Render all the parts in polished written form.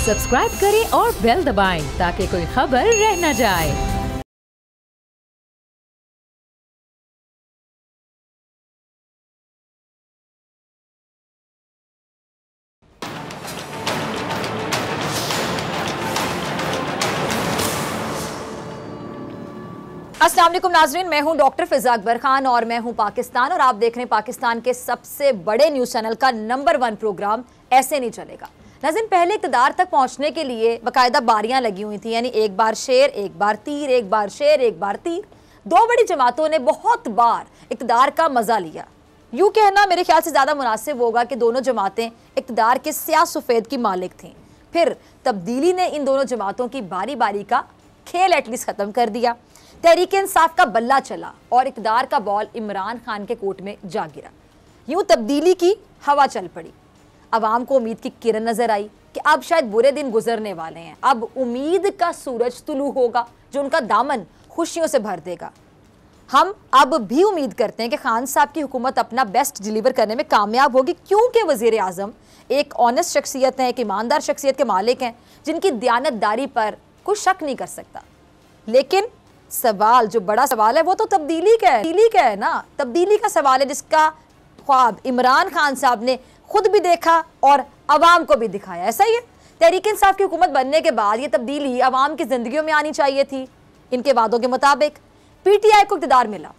Subscribe करें और bell दबाएं ताकि कोई खबर रह न जाए। अस्सलाम वालेकुम नाज़रीन, मैं हूं डॉक्टर फिजा अकबर खान और मैं हूं पाकिस्तान और आप देख रहे हैं पाकिस्तान के सबसे बड़े न्यूज़ चैनल का नंबर 1 प्रोग्राम ऐसे नहीं चलेगा। नाज़रीन, पहले इक़्तिदार तक पहुंचने के लिए बाकायदा बारियां लगी हुई थी, यानी एक बार शेर, एक बार तीर, एक बार शेर, एक बार तीर। दो बड़ी जमातों ने बहुत बार इक़्तिदार का मजा लिया। यूँ कहना मेरे ख्याल से ज़्यादा मुनासिब होगा कि दोनों जमातें इक़्तिदार के स्याह सफ़ेद की मालिक थीं। फिर तब्दीली ने इन दोनों जमातों की बारी बारी का खेल एटलीस्ट ख़त्म कर दिया। तहरीक इंसाफ का बल्ला चला और इक़्तिदार का बॉल इमरान खान के कोर्ट में जा गिरा। यूं तब्दीली की हवा चल पड़ी। अवाम को उम्मीद की किरण नजर आई कि अब शायद बुरे दिन गुजरने वाले हैं, अब उम्मीद का सूरज तुलू होगा जो उनका दामन खुशियों से भर देगा। हम अब भी उम्मीद करते हैं कि खान साहब की हुकूमत अपना बेस्ट डिलीवर करने में कामयाब होगी, क्योंकि वज़ीर आज़म एक ऑनेस्ट शख्सियत है, एक ईमानदार शख्सियत के मालिक हैं जिनकी दयानतदारी पर कोई शक नहीं कर सकता। लेकिन सवाल, जो बड़ा सवाल है, वो तो तब्दीली का है ना। तब्दीली का सवाल है जिसका ख्वाब इमरान खान साहब ने खुद भी देखा और अवाम को भी दिखाया। ऐसा ही है, तहरीक इंसाफ की हुकूमत बनने के बाद ये तब्दीली अवाम की जिंदगियों में आनी चाहिए थी। इनके वादों के मुताबिक PTI को इक़्तिदार मिला,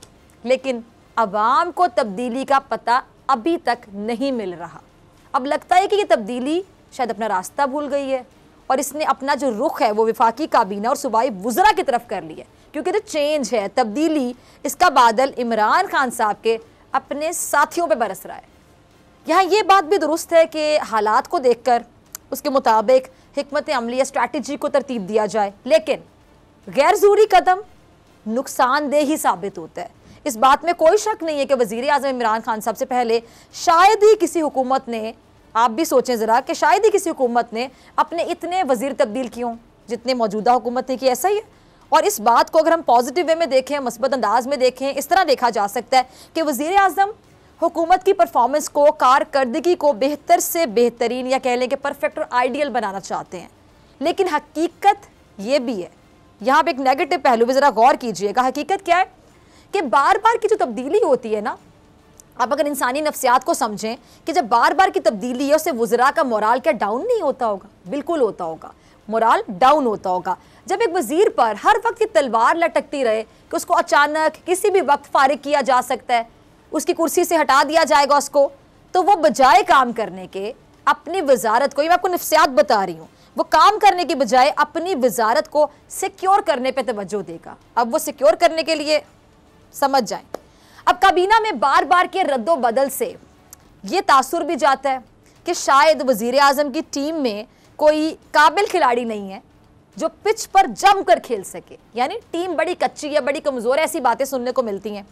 लेकिन अवाम को तब्दीली का पता अभी तक नहीं मिल रहा। अब लगता है कि ये तब्दीली शायद अपना रास्ता भूल गई है और इसने अपना जो रुख है वो वफाकी काबीना और सूबाई वुज़रा की तरफ कर लिया, क्योंकि जो चेंज है, तब्दीली, इसका बादल इमरान खान साहब के अपने साथियों पे बरस रहा है। यहाँ ये बात भी दुरुस्त है कि हालात को देखकर उसके मुताबिक हिकमत अमली या स्ट्रैटेजी को तरतीब दिया जाए, लेकिन गैर ज़रूरी कदम नुकसानदेह ही साबित होता है। इस बात में कोई शक नहीं है कि वज़ीर आज़म इमरान खान साहब से पहले शायद ही किसी हुकूमत ने, आप भी सोचें ज़रा, कि शायद ही किसी हुकूमत ने अपने इतने वज़ीर तब्दील किए हों जितने मौजूदा हुकूमत ने किया। ऐसा ही है। और इस बात को अगर हम पॉजिटिव वे में देखें, मस्बत अंदाज में देखें, इस तरह देखा जा सकता है कि वज़ीर आज़म हुकूमत की परफॉर्मेंस को, कारकर्दगी को बेहतर से बेहतरीन, या कह लें कि परफेक्ट और आइडियल बनाना चाहते हैं। लेकिन हकीकत ये भी है, यहाँ पे एक नेगेटिव पहलू भी ज़रा गौर कीजिएगा। हकीकत क्या है कि बार बार की जो तब्दीली होती है ना, आप अगर इंसानी नफ्सियात को समझें कि जब बार बार की तब्दीली है, उससे वुज़रा का मोराल क्या डाउन नहीं होता होगा? बिल्कुल होता होगा, मोराल डाउन होता होगा। जब एक वज़ीर पर हर वक्त तलवार लटकती रहे कि उसको अचानक किसी भी वक्त फारिग किया जा सकता है, उसकी कुर्सी से हटा दिया जाएगा उसको, तो वो बजाय काम करने के अपनी वजारत को, ये मैं आपको नफ्सियात बता रही हूँ, वो काम करने की बजाय अपनी वजारत को सिक्योर करने पे तवज्जो देगा। अब वो सिक्योर करने के लिए समझ जाएं, अब काबीना में बार बार के रद्दो बदल से ये तासुर भी जाता है कि शायद वज़ीर आज़म की टीम में कोई काबिल खिलाड़ी नहीं है जो पिच पर जमकर खेल सके, यानी टीम बड़ी कच्ची है, बड़ी कमज़ोर है, ऐसी बातें सुनने को मिलती हैं।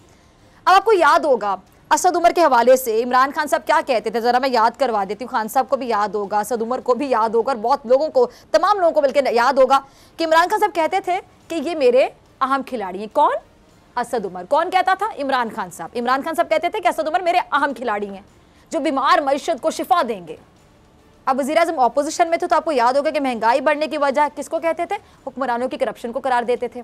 अब आपको याद होगा असद उमर के हवाले से इमरान खान साहब क्या कहते थे, ज़रा मैं याद करवा देती हूँ। खान साहब को भी याद होगा, असद उमर को भी याद होगा, और बहुत लोगों को, तमाम लोगों को बल्कि याद होगा कि इमरान खान साहब कहते थे कि ये मेरे अहम खिलाड़ी हैं। कौन? असद उमर। कौन कहता था? इमरान खान साहब। इमरान खान साहब कहते थे कि असद उमर मेरे अहम खिलाड़ी हैं जो बीमार मईशत को शिफा देंगे। अब वज़ीर आज़म ऑपोजिशन में थे तो आपको याद होगा कि महंगाई बढ़ने की वजह किसको कहते थे? हुक्मरानों की करप्शन को करार देते थे।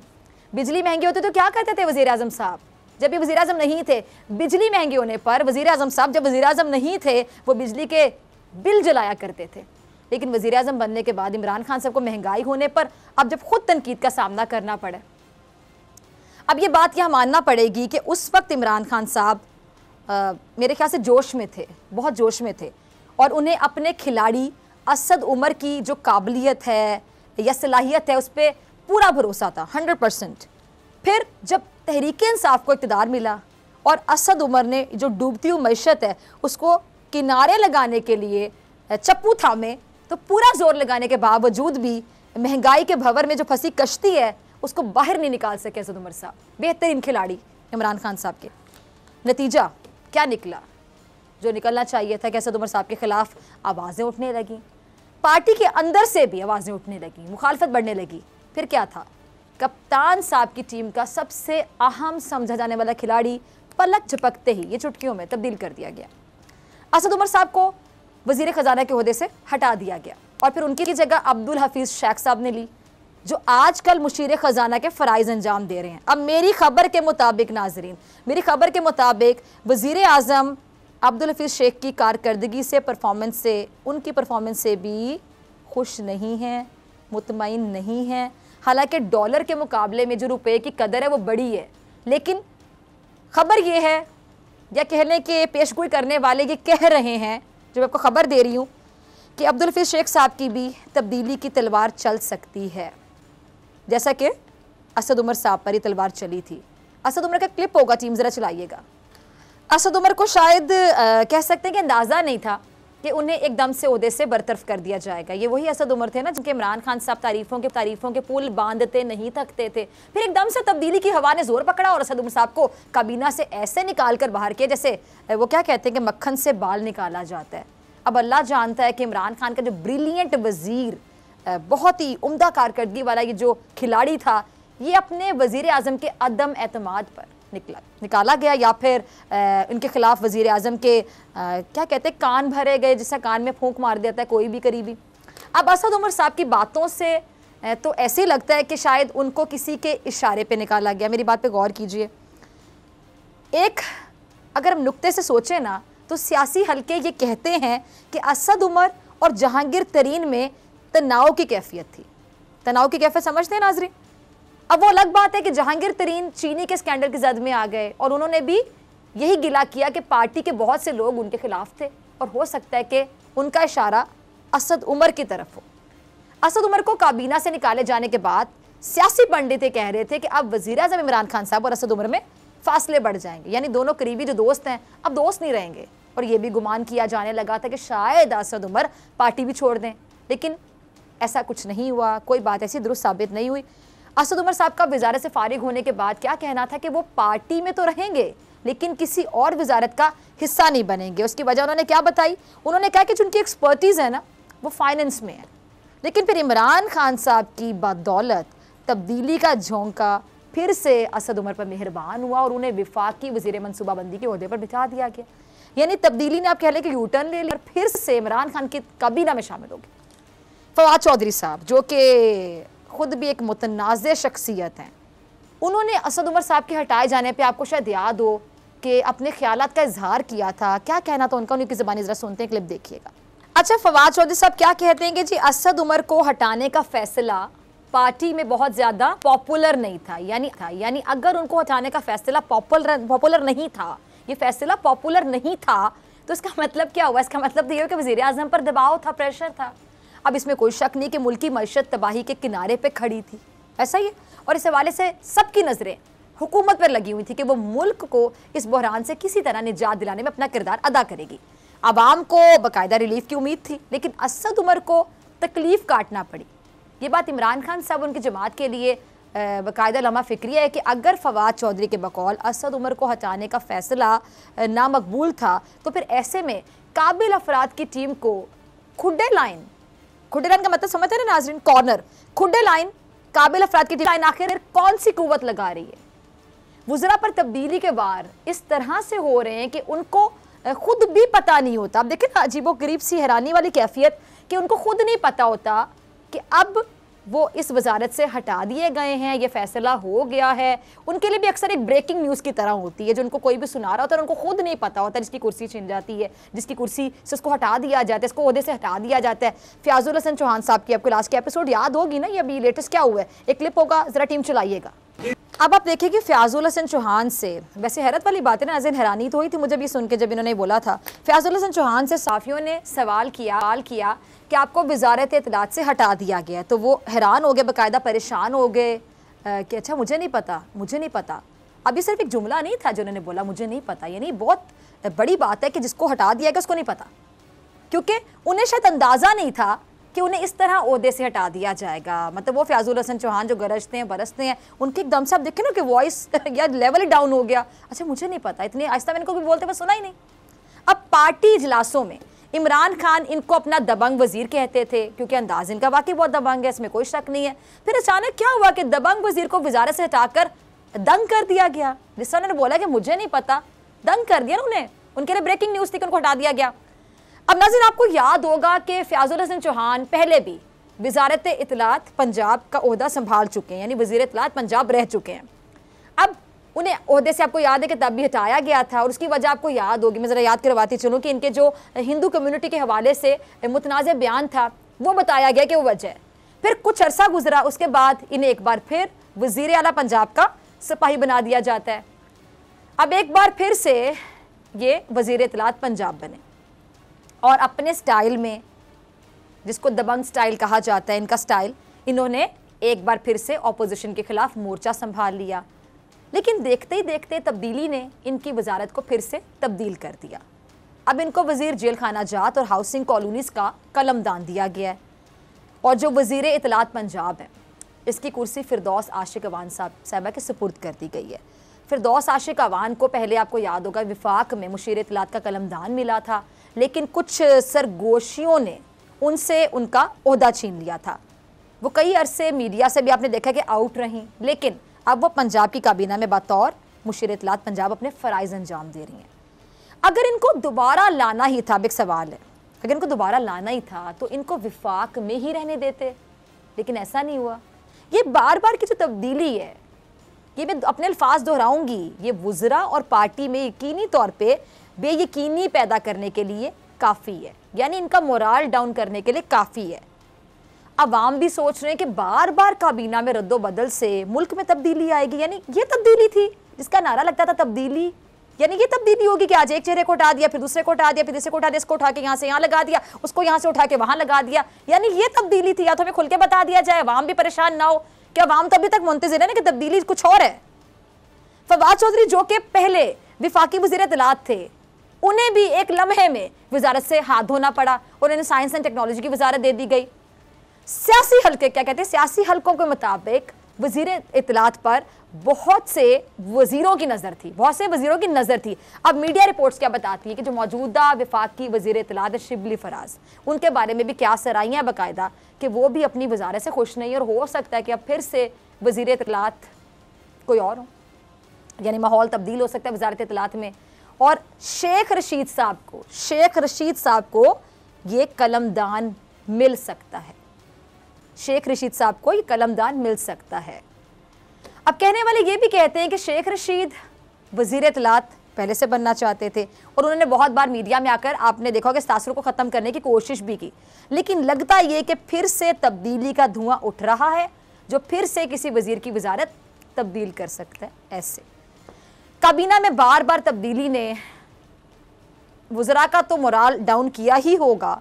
बिजली महंगी होती तो क्या कहते थे वज़ीर आज़म साहब? जब ये वज़ीर आज़म नहीं थे, बिजली महंगी होने पर वज़ीर आज़म साहब, जब वज़ीर आज़म नहीं थे, वो बिजली के बिल जलाया करते थे। लेकिन वज़ीर आज़म बनने के बाद इमरान खान साहब को महंगाई होने पर अब जब खुद तनकीद का सामना करना पड़े, अब ये बात यहाँ मानना पड़ेगी कि उस वक्त इमरान खान साहब मेरे ख्याल से जोश में थे, बहुत जोश में थे, और उन्हें अपने खिलाड़ी असद उमर की जो काबिलियत है या सलाहियत है उस पर पूरा भरोसा था, 100%। फिर जब तहरीक इंसाफ को इक़्तिदार मिला और असद उमर ने जो डूबती हुई मईशत है उसको किनारे लगाने के लिए चप्पू थामे, तो पूरा जोर लगाने के बावजूद भी महंगाई के भंवर में जो फंसी कश्ती है उसको बाहर नहीं निकाल सके असद उमर साहब, बेहतरीन खिलाड़ी इमरान खान साहब के। नतीजा क्या निकला? जो निकलना चाहिए था कि असद उमर साहब के खिलाफ आवाज़ें उठने लगी, पार्टी के अंदर से भी आवाज़ें उठने लगी, मुखालफत बढ़ने लगी। फिर क्या था? कप्तान साहब की टीम का सबसे अहम समझा जाने वाला खिलाड़ी पलक झपकते ही ये चुटकियों में तब्दील कर दिया गया। असद उमर साहब को वज़ीर ख़जाना के ओहदे से हटा दिया गया और फिर उनकी जगह अब्दुल हफीज़ शेख साहब ने ली, जो आजकल मुशीर ख़जाना के फ़राइज़ अंजाम दे रहे हैं। अब मेरी खबर के मुताबिक नाजरीन, मेरी खबर के मुताबिक वज़ीर आज़म अब्दुल हफीज़ शेख की कारकर्दगी से, परफॉर्मेंस से, उनकी परफॉर्मेंस से भी खुश नहीं हैं, मुतमईन नहीं हैं। हालांकि डॉलर के मुकाबले में जो रुपए की कदर है वो बड़ी है, लेकिन खबर ये है, या कह लें कि पेशगोई करने वाले ये कह रहे हैं, जो मैं आपको खबर दे रही हूँ, कि अब्दुल हफीज़ शेख साहब की भी तब्दीली की तलवार चल सकती है, जैसा कि असद उमर साहब पर ही तलवार चली थी। असद उमर का क्लिप होगा, टीम ज़रा चलाइएगा। असद उमर को शायद कह सकते हैं कि अंदाज़ा नहीं था कि उन्हें एकदम से ओहदे से बरतरफ कर दिया जाएगा। ये वही असद उमर थे ना जिनके इमरान खान साहब तारीफ़ों के पुल बांधते नहीं थकते थे। फिर एकदम से तब्दीली की हवा ने जोर पकड़ा और असद उमर साहब को काबीना से ऐसे निकाल कर बाहर किया जैसे वो क्या कहते हैं कि मक्खन से बाल निकाला जाता है। अब अल्लाह जानता है कि इमरान खान का जो ब्रिलियंट वज़ीर, बहुत ही उम्दा कारकर्दगी वाला ये जो खिलाड़ी था, ये अपने वज़ीर आज़म के अदम एतमाद पर निकाला गया, या फिर इनके खिलाफ वज़ीर आज़म के क्या कहते हैं कान भरे गए, जिससे कान में फूंक मार देता है कोई भी करीबी। अब असद उमर साहब की बातों से तो ऐसे ही लगता है कि शायद उनको किसी के इशारे पे निकाला गया। मेरी बात पे गौर कीजिए। एक अगर हम नुक्ते से सोचें ना, तो सियासी हलके ये कहते हैं कि असद उमर और जहांगीर तरीन में तनाव की कैफियत थी। तनाव की कैफियत समझते हैं नाजरीन? अब वो अलग बात है कि जहांगीर तरीन चीनी के स्कैंडल की जद में आ गए और उन्होंने भी यही गिला किया कि पार्टी के बहुत से लोग उनके खिलाफ थे, और हो सकता है कि उनका इशारा असद उमर की तरफ हो। असद उमर को काबीना से निकाले जाने के बाद सियासी पंडित कह रहे थे कि अब वज़ीर आज़म इमरान खान साहब और असद उमर में फासले बढ़ जाएंगे, यानी दोनों करीबी जो दोस्त हैं अब दोस्त नहीं रहेंगे। और ये भी गुमान किया जाने लगा था कि शायद असद उमर पार्टी भी छोड़ दें, लेकिन ऐसा कुछ नहीं हुआ। कोई बात ऐसी दुरुस्त साबित नहीं हुई। असद उमर साहब का वजारत से फारिग होने के बाद क्या कहना था कि वो पार्टी में तो रहेंगे लेकिन किसी और वजारत का हिस्सा नहीं बनेंगे। उसकी वजह उन्होंने क्या बताई? उन्होंने कहा कि जो उनकी एक्सपर्टीज़ है ना वो फाइनेंस में है। लेकिन फिर इमरान खान साहब की बदौलत तब्दीली का झोंका फिर से असद उमर पर मेहरबान हुआ और उन्हें विफाकी वज़ीर मनसूबाबंदी के ओहदे पर बिठा दिया गया। यानी तब्दीली ने आप कह लें कि यू टर्न ले लिया और फिर से इमरान खान की काबीना में शामिल हो गए। फवाद चौधरी साहब, जो कि खुद भी एक मुतनाज़ शख्सियत हैं, उन्होंने असद उमर साहब के हटाए जाने पे आपको शायद याद हो कि अपने ख्यालात का इजहार किया था। क्या कहना था उनका, उनकी ज़बानी ज़रा सुनते हैं, क्लिप देखिएगा। अच्छा, फवाद चौधरी साहब क्या कहते हैं कि जी असद उमर को हटाने का फैसला पार्टी में बहुत ज़्यादा पॉपुलर नहीं था, यानी अगर उनको हटाने का फैसला पॉपुलर नहीं था, ये फैसला पॉपुलर नहीं था, तो इसका मतलब क्या हुआ? इसका मतलब ये हो कि वज़ीर आज़म पर दबाव था, प्रेशर था। अब इसमें कोई शक नहीं कि मुल्की मईशत तबाही के किनारे पे खड़ी थी, ऐसा ही है। और इस हवाले से सबकी नज़रें हुकूमत पर लगी हुई थी कि वो मुल्क को इस बहरान से किसी तरह निजात दिलाने में अपना किरदार अदा करेगी। आवाम को बाकायदा रिलीफ की उम्मीद थी, लेकिन असद उमर को तकलीफ काटना पड़ी। ये बात इमरान खान साहब उनकी जमात के लिए बाकायदा लम्हा फिक्री है कि अगर फवाद चौधरी के बकौल असद उमर को हटाने का फैसला नामकबूल था, तो फिर ऐसे में काबिल अफराद की टीम को खुड्डे लाइन का मतलब समझते हैं ना नाज़रीन, कॉर्नर, खुड्डे लाइन, काबिल अफराद की टीम आखिर कौन सी कुव्वत लगा रही है? वज़रा पर तब्दीली के वार इस तरह से हो रहे हैं कि उनको खुद भी पता नहीं होता। अब देखें ना, अजीबो गरीब सी हैरानी वाली कैफियत कि उनको खुद नहीं पता होता कि अब वो इस वजारत से हटा दिए गए हैं, ये फैसला हो गया है। उनके लिए भी अक्सर एक ब्रेकिंग न्यूज़ की तरह होती है, जो उनको कोई भी सुना रहा होता है और उनको खुद नहीं पता होता, जिसकी कुर्सी छिन जाती है, जिसकी कुर्सी से उसको हटा दिया जाता है, इसको ओहदे से हटा दिया जाता है। फ़याज़ुल हसन चौहान साहब की आपको लास्ट की एपिसोड याद होगी ना, ये अभी लेटेस्ट क्या हुआ है, एक क्लिप होगा, ज़रा टीम चलाइएगा। अब आप देखिए कि फ़याज़ुल हसन चौहान से, वैसे हैरत वाली बात है ना, नाज़रीन हैरानी तो हुई थी मुझे भी सुन के जब इन्होंने बोला था। फ़याज़ुल हसन चौहान से साफ़ियों ने सवाल किया कि आपको वज़ारत इत्तलात से हटा दिया गया, तो वो हैरान हो गए, बाकायदा परेशान हो गए कि अच्छा मुझे नहीं पता। अब ये सिर्फ एक जुमला नहीं था जो उन्होंने बोला मुझे नहीं पता, यानी बहुत बड़ी बात है कि जिसको हटा दिया गया उसको नहीं पता, क्योंकि उन्हें शायद अंदाज़ा नहीं था कि उन्हें इस तरह ओहदे से हटा दिया जाएगा। मतलब वो फ़याज़ुल हसन चौहान जो गरजते हैं बरसते हैं, उनके एकदम से आप देखें ना कि वॉइस या लेवल ही डाउन हो गया। अच्छा मुझे नहीं पता, इतनी आहिस्ता मैंने को भी बोलते हुए सुना ही नहीं। अब पार्टी इजलासों में इमरान खान इनको अपना दबंग वजीर कहते थे, क्योंकि अंदाज इनका वाकई बहुत दबंग है, इसमें कोई शक नहीं है। फिर अचानक क्या हुआ कि दबंग वजीर को वजारत से हटाकर दंग कर दिया गया। जिस उन्होंने बोला कि मुझे नहीं पता, दंग कर दिया ना उन्हें, उनके लिए ब्रेकिंग न्यूज़ थी कि उनको हटा दिया गया। अब नाज़रीन, आपको याद होगा कि फ़याज़ुल हसन चौहान पहले भी वज़ारत इत्तलात पंजाब का ओहदा संभाल चुके हैं, यानी वज़ीर इत्तलात पंजाब रह चुके हैं। अब उन्हें ओहदे से आपको याद है कि तब भी हटाया गया था, और उसकी वजह आपको याद होगी, मैं ज़रा याद करवाती चलूँ कि इनके जो हिंदू कम्युनिटी के हवाले से मुतनाज़ बयान था वो बताया गया कि वो वजह है। फिर कुछ अरसा गुजरा, उसके बाद इन्हें एक बार फिर वज़ीर आला पंजाब का सिपाही बना दिया जाता है। अब एक बार फिर से ये वज़ीर इत्तलात पंजाब बने और अपने स्टाइल में, जिसको दबंग स्टाइल कहा जाता है इनका स्टाइल, इन्होंने एक बार फिर से ऑपोजिशन के खिलाफ मोर्चा संभाल लिया। लेकिन देखते ही देखते तब्दीली ने इनकी वजारत को फिर से तब्दील कर दिया। अब इनको वज़ीर जेल खाना जात और हाउसिंग कॉलोनीज़ का कलमदान दिया गया है, और जो वज़ीर इत्तलात पंजाब है इसकी कुर्सी फिरदौस आशिक अवान साहबा के सुपुर्द कर दी गई है। फिरदौस आशिक अवान को पहले आपको याद होगा विफाक में मुशीर इत्तलात का कलमदान मिला था, लेकिन कुछ सरगोशियों ने उनसे उनका ओहदा छीन लिया था। वो कई अरसे मीडिया से भी आपने देखा कि आउट रहीं, लेकिन अब वो पंजाब की काबीना में बतौर मुशीर इत्तलात पंजाब अपने फ़राइज़ अंजाम दे रही हैं। अगर इनको दोबारा लाना ही था, एक सवाल है, अगर इनको दोबारा लाना ही था तो इनको विफाक में ही रहने देते, लेकिन ऐसा नहीं हुआ। ये बार बार की जो तब्दीली है, ये मैं अपने अल्फाज दोहराऊंगी, ये वुज़रा और पार्टी में यकीनी तौर पे बेयकीनी पैदा करने के लिए काफ़ी है, यानी इनका मोराल डाउन करने के लिए काफ़ी है। अवाम भी सोच रहे हैं कि बार बार काबीना में रद्दोबदल से मुल्क में तब्दीली आएगी, यानी ये तब्दीली थी जिसका नारा लगता था तब्दीली, यानी ये तब्दीली होगी कि आज एक चेहरे को हटा दिया, फिर दूसरे को हटा दिया, फिर तीसरे को हटा दिया, इसको उठा के यहाँ से यहाँ लगा दिया, उसको यहाँ से उठा के वहाँ लगा दिया, यानी ये तब्दीली थी। या तो हमें खुल के बता दिया जाए, अवाम भी परेशान ना हो कि अवाम तो अभी तक मुंतज़िर है ना कि तब्दीली कुछ और है। फवाद चौधरी जो कि पहले विफाकी वज़ीर इत्तलात थे, उन्हें भी एक लम्हे में वजारत से हाथ धोना पड़ा और उन्हें साइंस एंड टेक्नोलॉजी की वजारत दे दी गई। सियासी हल्के क्या कहते हैं, सियासी हल्कों के मुताबिक वज़ीर इत्तलात पर बहुत से वज़ीरों की नज़र थी, बहुत से वज़ीरों की नज़र थी। अब मीडिया रिपोर्ट्स क्या बताती है कि जो मौजूदा विफाकी वज़ीर इत्तलात है शिबली फराज, उनके बारे में भी क्या सराइयाँ बाकायदा कि वो भी अपनी वजारत से खुश नहीं, और हो सकता है कि अब फिर से वज़ीर इत्तलात कोई और हो, यानी माहौल तब्दील हो सकता है वजारत इत्तलात में। और शेख रशीद साहब को ये कलमदान मिल सकता है, शेख रशीद साहब को ये कलमदान मिल सकता है। अब कहने वाले ये भी कहते हैं कि शेख रशीद वज़ीर इत्तलात पहले से बनना चाहते थे, और उन्होंने बहुत बार मीडिया में आकर आपने देखा कि इस तासुर को ख़त्म करने की कोशिश भी की, लेकिन लगता ये कि फिर से तब्दीली का धुआं उठ रहा है जो फिर से किसी वज़ीर की वजारत तब्दील कर सकता है। ऐसे काबीना में बार बार तब्दीली ने वज़रा का तो मोराल डाउन किया ही होगा,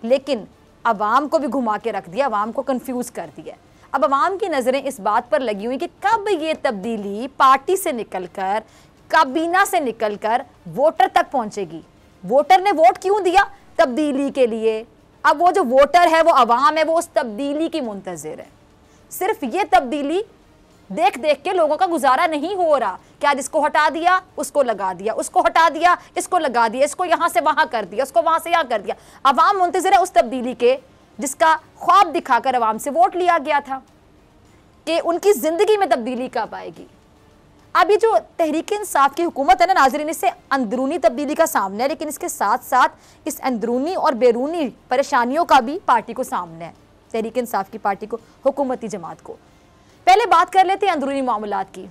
लेकिन अवाम को भी घुमा के रख दिया, अवाम को कंफ्यूज कर दिया। अब अवाम की नज़रें इस बात पर लगी हुई कि कब ये तब्दीली पार्टी से निकलकर, काबीना से निकलकर वोटर तक पहुंचेगी। वोटर ने वोट क्यों दिया? तब्दीली के लिए। अब वो जो वोटर है, वो अवाम है, वो उस तब्दीली की मुंतज़िर है। सिर्फ ये तब्दीली देख देख के लोगों का गुजारा नहीं हो रहा कि आज इसको हटा दिया, उसको लगा दिया, उसको हटा दिया, इसको लगा दिया, इसको यहाँ से वहाँ कर दिया, उसको वहाँ से यहाँ कर दिया। अवाम मुंतज़िर है उस तब्दीली के जिसका ख्वाब दिखाकर अवाम से वोट लिया गया था कि उनकी ज़िंदगी में तब्दीली कब आएगी। अब ये जो तहरीक इंसाफ की हुकूमत है ना नाज़रीन, इससे अंदरूनी तब्दीली का सामना है, लेकिन इसके साथ साथ इस अंदरूनी और बैरूनी परेशानियों का भी पार्टी को सामना है, तहरीक इंसाफ की पार्टी को, हुकूमती जमात को। पहले बात कर लेते हैं अंदरूनी मामलात की।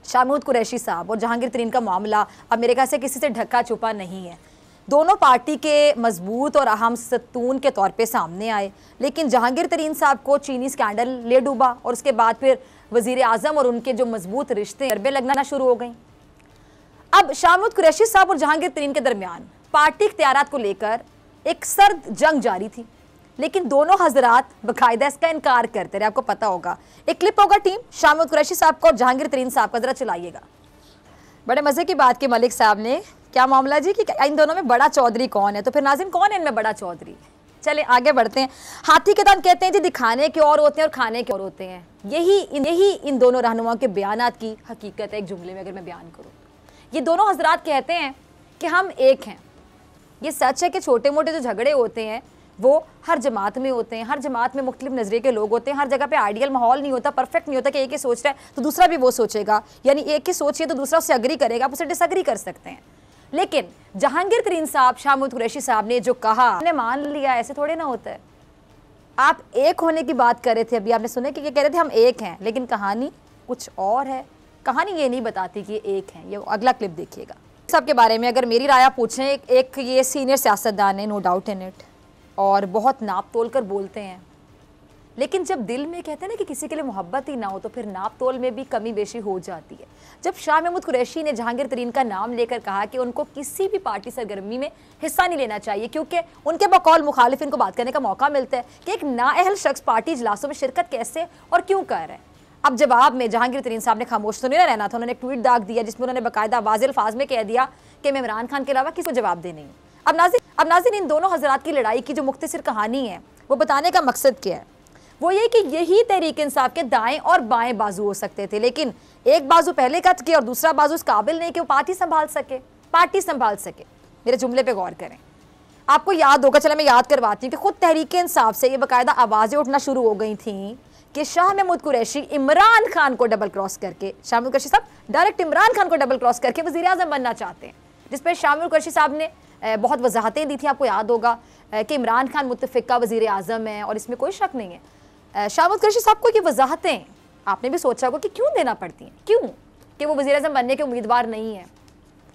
शाह महमूद कुरैशी साहब और जहांगीर तरीन का मामला अब मेरे ख्याल से किसी से ढका छुपा नहीं है। दोनों पार्टी के मजबूत और अहम सतून के तौर पे सामने आए, लेकिन जहांगीर तरीन साहब को चीनी स्कैंडल ले डूबा और उसके बाद फिर वज़ीर आज़म और उनके जो मजबूत रिश्ते अरबे लगना शुरू हो गई। अब शाह महमूद कुरैशी साहब और जहांगीर तरीन के दरमियान पार्टी इख्तियारात को लेकर एक सर्द जंग जारी थी, लेकिन दोनों हजरात बाकायदा इसका इनकार करते रहे। आपको पता होगा, एक क्लिप होगा टीम शाह महमूद कुरैशी साहब को और जहांगीर तरीन साहब का, जरा चलाइएगा। बड़े मजे की बात की मलिक साहब ने, क्या मामला जी कि इन दोनों में बड़ा चौधरी कौन है, तो फिर नाज़रीन कौन है इनमें बड़ा चौधरी? चले आगे बढ़ते हैं। हाथी के दांत कहते हैं जी दिखाने के और होते हैं और खाने के और होते हैं। यही इन दोनों रहनुमाओं के बयानात की हकीकत है। एक जुमले में अगर मैं बयान करूँ, ये दोनों हजरात कहते हैं कि हम एक हैं। ये सच है कि छोटे मोटे जो झगड़े होते हैं वो हर जमात में होते हैं, हर जमात में मुख्तलिफ नज़रिए के लोग होते हैं, हर जगह पे आइडियल माहौल नहीं होता, परफेक्ट नहीं होता कि एक ही सोच रहा है तो दूसरा भी वो सोचेगा, यानी एक ही सोचिए तो दूसरा उससे अग्री करेगा, आप उससे डिसअग्री कर सकते हैं। लेकिन जहांगीर तरीन साहब, शाह महमूद कुरैशी साहब ने जो कहा, हमने मान लिया, ऐसे थोड़े ना होता है। आप एक होने की बात कर रहे थे, अभी आपने सुने कि ये कह रहे थे हम एक हैं, लेकिन कहानी कुछ और है। कहानी ये नहीं बताती कि ये एक हैं। ये अगला क्लिप देखिएगा। सबके बारे में अगर मेरी राय आप पूछें, एक ये सीनियर सियासतदान है, नो डाउट इन इट, और बहुत नाप तोल कर बोलते हैं, लेकिन जब दिल में कहते हैं ना कि किसी के लिए मोहब्बत ही ना हो तो फिर नाप तोल में भी कमी बेशी हो जाती है। जब शाह महमूद कुरैशी ने जहांगीर तरीन का नाम लेकर कहा कि उनको किसी भी पार्टी सरगर्मी में हिस्सा नहीं लेना चाहिए क्योंकि उनके बकौल मुखालिफ इनको बात करने का मौका मिलता है कि एक नाअहल शख्स पार्टी इजलासों में शिरकत कैसे और क्यों कर रहे हैं। अब जवाब में जहांगीर तरीन साहब ने खामोश तो नहीं रहना था, उन्होंने एक ट्वीट दाग दिया जिसमें उन्होंने बाकायदा वाज़ेह अल्फाज में कह दिया कि मैं इमरान खान के अलावा किसी को जवाब दे नहीं हूँ। अब नाज़रीन, इन दोनों हजरात की लड़ाई की जो मुख्तसर कहानी है वो बताने का मकसद क्या है? वो ये कि यही तहरीक इंसाफ के दाएं और बाएं बाजू हो सकते थे, लेकिन एक बाजू पहले कट किया और दूसरा बाजू इस काबिल नहीं कि वो पार्टी संभाल सके। मेरे जुमले पे गौर करें। आपको याद होगा, चलो मैं याद करवाती हूँ कि खुद तहरीक इंसाफ से ये बाकायदा आवाज़ें उठना शुरू हो गई थी कि शाह महमूद कुरैशी इमरान खान को डबल क्रॉस करके, शाह महमूद कुरैशी साहब डायरेक्ट इमरान खान को डबल क्रॉस करके वज़ीर-ए-आज़म बनना चाहते हैं, जिस पर शाह महमूद कुरैशी साहब ने बहुत वजाहतें दी थी। आपको याद होगा कि इमरान खान मुत्तफ़िका वज़ीर-ए-आज़म है और इसमें कोई शक नहीं है। शाह महमूद कुरैशी साहब को ये वजाहतें आपने भी सोचा होगा कि क्यों देना पड़ती हैं, क्यों कि वो वज़ीर-ए-आज़म बनने के उम्मीदवार नहीं है,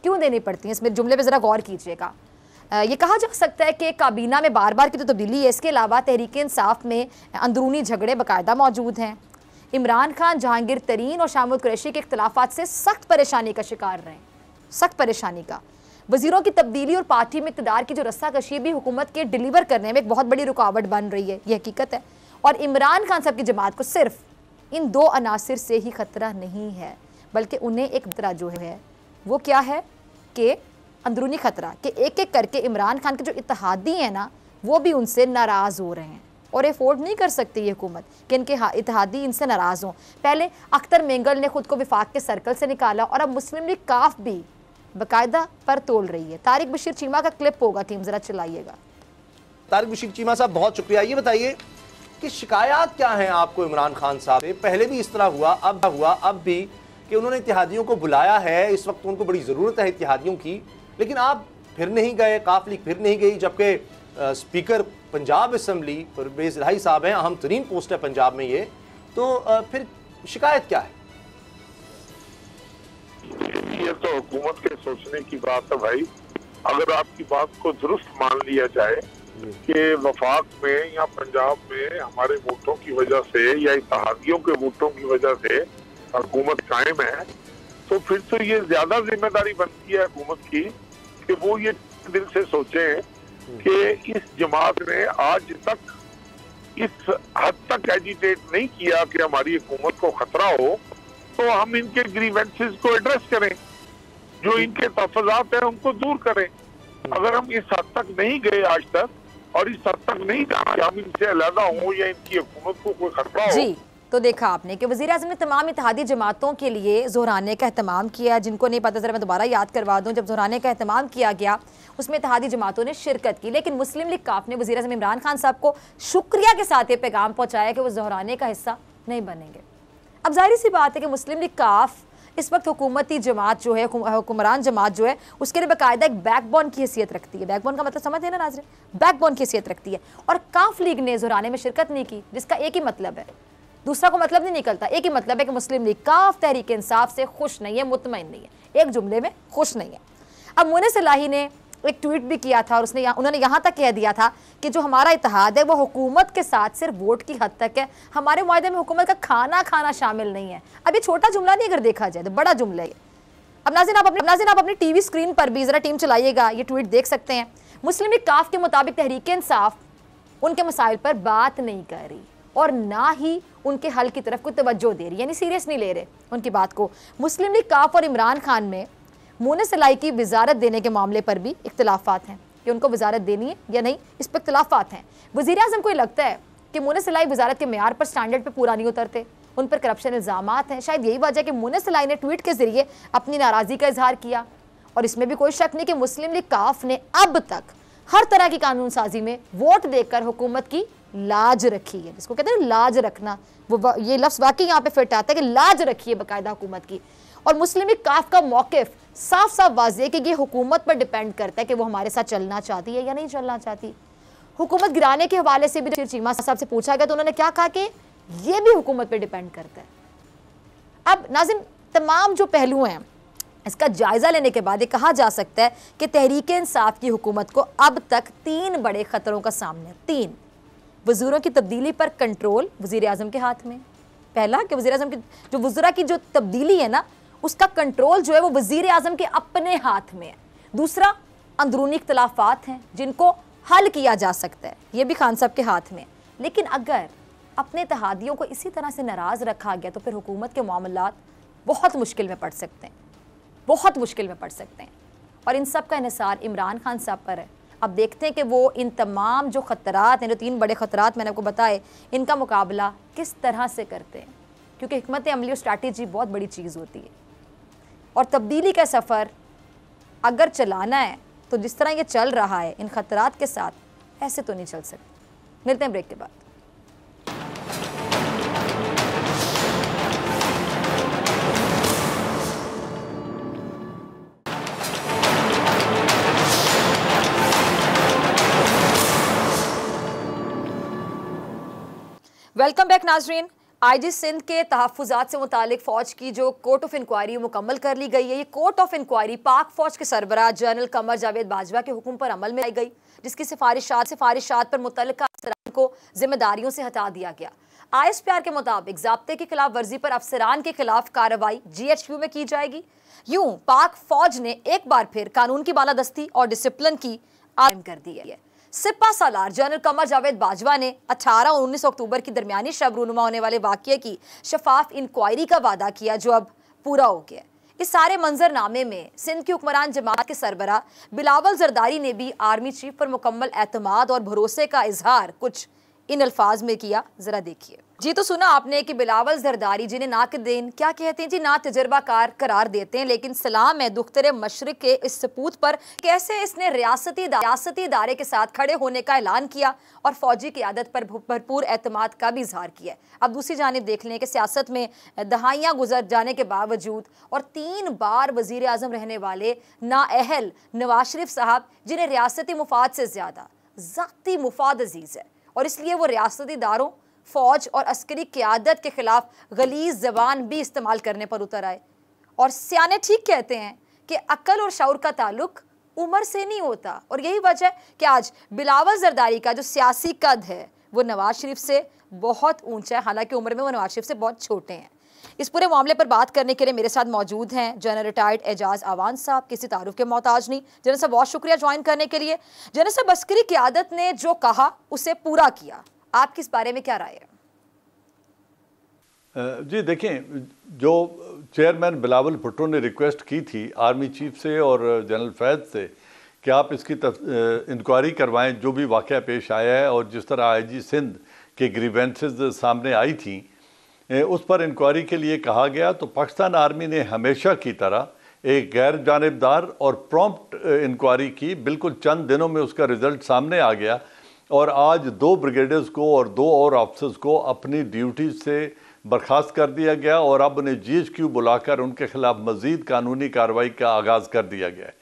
क्यों देनी पड़ती हैं? इसमें जुमले पे ज़रा गौर कीजिएगा। ये कहा जा सकता है कि काबीना में बार बार की तो तब्दीली है, इसके अलावा तहरीक इंसाफ में अंदरूनी झगड़े बाकायदा मौजूद हैं। इमरान खान, जहांगीर तरीन और शाह महमूद कुरैशी के इख्तलाफात से सख्त परेशानी का शिकार रहे, सख्त परेशानी का। वज़ीरों की तब्दीली और पार्टी में इक़्तिदार की जो रस्साकशी भी हुकूमत के डिलीवर करने में एक बहुत बड़ी रुकावट बन रही है, ये हकीकत है। और इमरान खान साहब की जमात को सिर्फ इन दो अनासिर से ही खतरा नहीं है, बल्कि उन्हें एक खतरा जो है वो क्या है कि अंदरूनी खतरा, कि एक एक करके इमरान खान के जो इत्तेहादी हैं ना वो भी उनसे नाराज़ हो रहे हैं और अफोर्ड नहीं कर सकती ये हुकूमत कि इनके इत्तेहादी इनसे नाराज़ हों। पहले अख्तर मेंगल ने खुद को विफाक के सर्कल से निकाला और अब मुस्लिम लीग काफ भी बाकायदा पर तोल रही है। तारिक बशीर चीमा का क्लिप होगा, टीम ज़रा चलाइएगा। तारिक बशीर चीमा साहब बहुत शुक्रिया। ये बताइए कि शिकायत क्या है आपको इमरान खान साहब से? पहले भी इस तरह हुआ, अब भी कि उन्होंने इत्तेहादियों को बुलाया है, इस वक्त उनको बड़ी ज़रूरत है इत्तेहादियों की, लेकिन आप फिर नहीं गए, काफ लीग फिर नहीं गई, जबकि स्पीकर पंजाब असम्बली परवेज़ इलाही साहब हैं, अहम तरीन पोस्ट है पंजाब में ये, तो फिर शिकायत क्या है? ये तो हुकूमत के सोचने की बात है भाई। अगर आपकी बात को दुरुस्त मान लिया जाए कि वफाक में या पंजाब में हमारे वोटों की वजह से या इत्तेहादियों के वोटों की वजह से हुकूमत कायम है, तो फिर तो ये ज्यादा जिम्मेदारी बनती है हुकूमत की कि वो ये दिल से सोचें कि इस जमात ने आज तक इस हद तक एजिटेट नहीं किया कि हमारी हुकूमत को खतरा हो, तो हम इनके ग्रीवेंसेस को एड्रेस करें, जो इनके तहफ़्फ़ुज़ात हैं उनको दूर करें। अगर हम इस हद तक नहीं गए आज तक और इस हद तक नहीं जाना कि हम इनसे अलहदा हों या इनकी हुकूमत को कोई खतरा हो। जी, तो देखा आपने कि वज़ीर-ए-आज़म ने तमाम इत्तेहादी जमातों के लिए ज़ोहराने का एहतमाम किया। जिनको नहीं पता ज़रा मैं दोबारा याद करवा दूं, जब ज़ोहराने का एहतमाम किया गया उसमें इत्तेहादी जमातों ने शिरकत की, लेकिन मुस्लिम लीग काफ ने वज़ीर-ए-आज़म इमरान खान साहब को शुक्रिया के साथ ये पैगाम पहुँचाया कि वो ज़ोहराने का हिस्सा नहीं बनेंगे। अब जाहिर सी बात है कि मुस्लिम लीग काफ इस वक्त हुकूमती जमात जो है, हुक्मरान जमात जो है, उसके लिए बाकायदा एक बैकबोन की हैसियत रखती है। बैकबोन का मतलब समझ है ना नाज़रीन, बैकबोन की हैसियत रखती है। और काफ लीग ने ज़ोहराने में शिरकत नहीं की, जिसका एक ही मतलब है, दूसरा को मतलब नहीं निकलता, एक ही मतलब है कि मुस्लिम लीग काफ तहरीक इंसाफ से खुश नहीं है, मुतमईन नहीं है, एक जुमले में खुश नहीं है। अब मुनीस इलाही ने एक ट्वीट भी किया था और उन्होंने यहाँ तक कह दिया था कि जो हमारा इत्तेहाद है वो हुकूमत के साथ सिर्फ वोट की हद तक है, हमारे मुआहदे में हुकूमत का खाना खाना शामिल नहीं है। अब ये छोटा जुमला नहीं, अगर देखा जाए तो बड़ा जुमला है। अब नाज़रीन आप अपनी टीवी स्क्रीन पर भी ज़रा टीम चलाइएगा, ये ट्वीट देख सकते हैं। मुस्लिम लीग काफ के मुताबिक तहरीक इंसाफ उनके मसाइल पर बात नहीं कर रही और ना ही उनके हल की तरफ कोई तवज्जो दे रही, यानी सीरियस नहीं ले रहे उनकी बात को। मुस्लिम लीग काफ और इमरान खान में मुनीस इलाही की वजारत देने के मामले पर भी इख्तलाफात हैं कि उनको वजारत देनी है या नहीं, इस पर इख्तलाफात हैं। वज़ीर-ए-आज़म को लगता है कि मुनीस इलाही वजारत के मेयार पर, स्टैंडर्ड पर पूरा नहीं उतरते, उन पर करप्शन इल्ज़ामात हैं। शायद यही वजह है कि मुनीस इलाही ने ट्वीट के ज़रिए अपनी नाराज़गी का इजहार किया। और इसमें भी कोई शक नहीं कि मुस्लिम लीग काफ ने अब तक हर तरह की कानून साजी में वोट देकर हुकूमत की लाज रखी है, जिसको कहते हैं लाज रखना, वो ये लफ्ज़ वाकई यहाँ पे फिट आता है कि लाज रखी है बाकायदा हुकूमत की। और मुस्लिम लीग काफ का मौकिफ साफ साफ वाज़ेह कि ये हुकूमत पर डिपेंड करता है कि वो हमारे साथ चलना चाहती है या नहीं चलना चाहती। हुकूमत गिराने के हवाले से भी चीमा साहब से पूछा गया तो उन्होंने क्या कहा कि ये भी हुकूमत पर डिपेंड करता है। अब नाज़रीन, तमाम जो पहलू हैं इसका जायजा लेने के बाद ये कहा जा सकता है कि तहरीक-ए-इंसाफ की हुकूमत को अब तक 3 बड़े खतरों का सामना है। 3, वज़ीरों की तब्दीली पर कंट्रोल वज़ीर आज़म के हाथ में। पहला कि वज़ीर आज़म की जो वज़रा की जो तब्दीली है ना, उसका कंट्रोल जो है वो वज़ीर आज़म के अपने हाथ में है। दूसरा, अंदरूनी इख्तलाफात हैं जिनको हल किया जा सकता है, ये भी खान साहब के हाथ में। लेकिन अगर अपने इत्तेहादियों को इसी तरह से नाराज़ रखा गया तो फिर हुकूमत के मामलात बहुत मुश्किल में पड़ सकते हैं, बहुत मुश्किल में पड़ सकते हैं। और इन सब का इन्हिसार इमरान खान साहब पर है। अब देखते हैं कि वो इन तमाम जो ख़तरात हैं, जो 3 बड़े ख़तरात मैंने आपको बताए, इनका मुकाबला किस तरह से करते हैं, क्योंकि हिकमत अमली और स्ट्रैटेजी बहुत बड़ी चीज़ होती है। और तब्दीली का सफ़र अगर चलाना है तो जिस तरह ये चल रहा है इन ख़तरात के साथ, ऐसे तो नहीं चल सकते। मिलते हैं ब्रेक के बाद। वेलकम बैक नाजरीन। आईजी सिंध के तहफ़्फ़ुज़ात से मुतालिक फ़ौज की जो कोर्ट ऑफ इंक्वायरी मुकम्मल कर ली गई है। ये कोर्ट ऑफ इंक्वायरी पाक फ़ौज के सरबराह जनरल कमर जावेद बाजवा के हुक्म पर अमल में आई गई, जिसकी सिफारिशात पर मुतल्लिका अफसरान को जिम्मेदारियों से हटा दिया गया। ISPR के मुताबिक ज़ाब्ते की खिलाफ वर्जी पर अफसरान के खिलाफ कार्रवाई GHQ में की जाएगी। यूँ पाक फ़ौज ने एक बार फिर कानून की बालादस्ती और डिसिप्लिन की आम कर दी है। सिपा सालार जनरल कमर जावेद बाजवा ने 18 और 19 अक्टूबर की दरमियानी शब रूनुमा होने वाले वाक़ये की शफाफ इंक्वायरी का वादा किया, जो अब पूरा हो गया। इस सारे मंजरनामे में सिंध की हुक्मरान जमात के सरबराह बिलावल जरदारी ने भी आर्मी चीफ पर मुकम्मल एतमाद और भरोसे का इजहार कुछ इन अल्फाज में किया। जरा देखिए जी। तो सुना आपने कि बिलावल जरदारी, जिन्हें नाकदेन क्या कहते हैं जी, ना तजर्बाकार करार देते हैं, लेकिन सलाम है दुख्तरे मशरिक के इस सपूत पर कैसे इसने रियासती इदारे के साथ खड़े होने का ऐलान किया और फौजी क़ियादत पर भरपूर एतमाद का भी इजहार किया। अब दूसरी जानिब देख लें कि सियासत में दहाइयाँ गुजर जाने के बावजूद और 3 बार वज़ीर आज़म रहने वाले नाअहल नवाज शरीफ साहब, जिन्हें रियासती मुफाद से ज़्यादा ज़ाती मुफाद अजीज़ है और इसलिए वो रियासती इदारों, फ़ौज और अस्करी क़ियादत के ख़िलाफ़ गलीज़ ज़बान भी इस्तेमाल करने पर उतर आए। और सियाने ठीक कहते हैं कि अक्ल और शऊर का ताल्लुक उम्र से नहीं होता, और यही वजह है कि आज बिलावल जरदारी का जो सियासी कद है वो नवाज शरीफ से बहुत ऊंचा है, हालांकि उम्र में वो नवाज शरीफ से बहुत छोटे हैं। इस पूरे मामले पर बात करने के लिए मेरे साथ मौजूद हैं जनरल रिटायर्ड एजाज आवान साहब, किसी तारुफ के मोहताज नहीं। जनरल साहब बहुत शुक्रिया ज्वाइन करने के लिए। जनरल साहब, अस्करी क़ियादत ने जो कहा उसे पूरा किया, आपकी इस बारे में क्या राय है? जी देखें, जो चेयरमैन बिलावल भुट्टो ने रिक्वेस्ट की थी आर्मी चीफ से और जनरल फैज़ से कि आप इसकी इंक्वायरी करवाएं, जो भी वाक़या पेश आया है और जिस तरह आईजी सिंध के ग्रीवेंसेस सामने आई थी उस पर इंक्वायरी के लिए कहा गया, तो पाकिस्तान आर्मी ने हमेशा की तरह एक गैर जानिबदार और प्रॉम्प्ट इंक्वायरी की। बिल्कुल चंद दिनों में उसका रिज़ल्ट सामने आ गया और आज 2 ब्रिगेडर्स को और 2 और ऑफिसर्स को अपनी ड्यूटी से बर्खास्त कर दिया गया और अब उन्हें GHQ बुलाकर उनके खिलाफ मज़ीद कानूनी कार्रवाई का आगाज़ कर दिया गया है।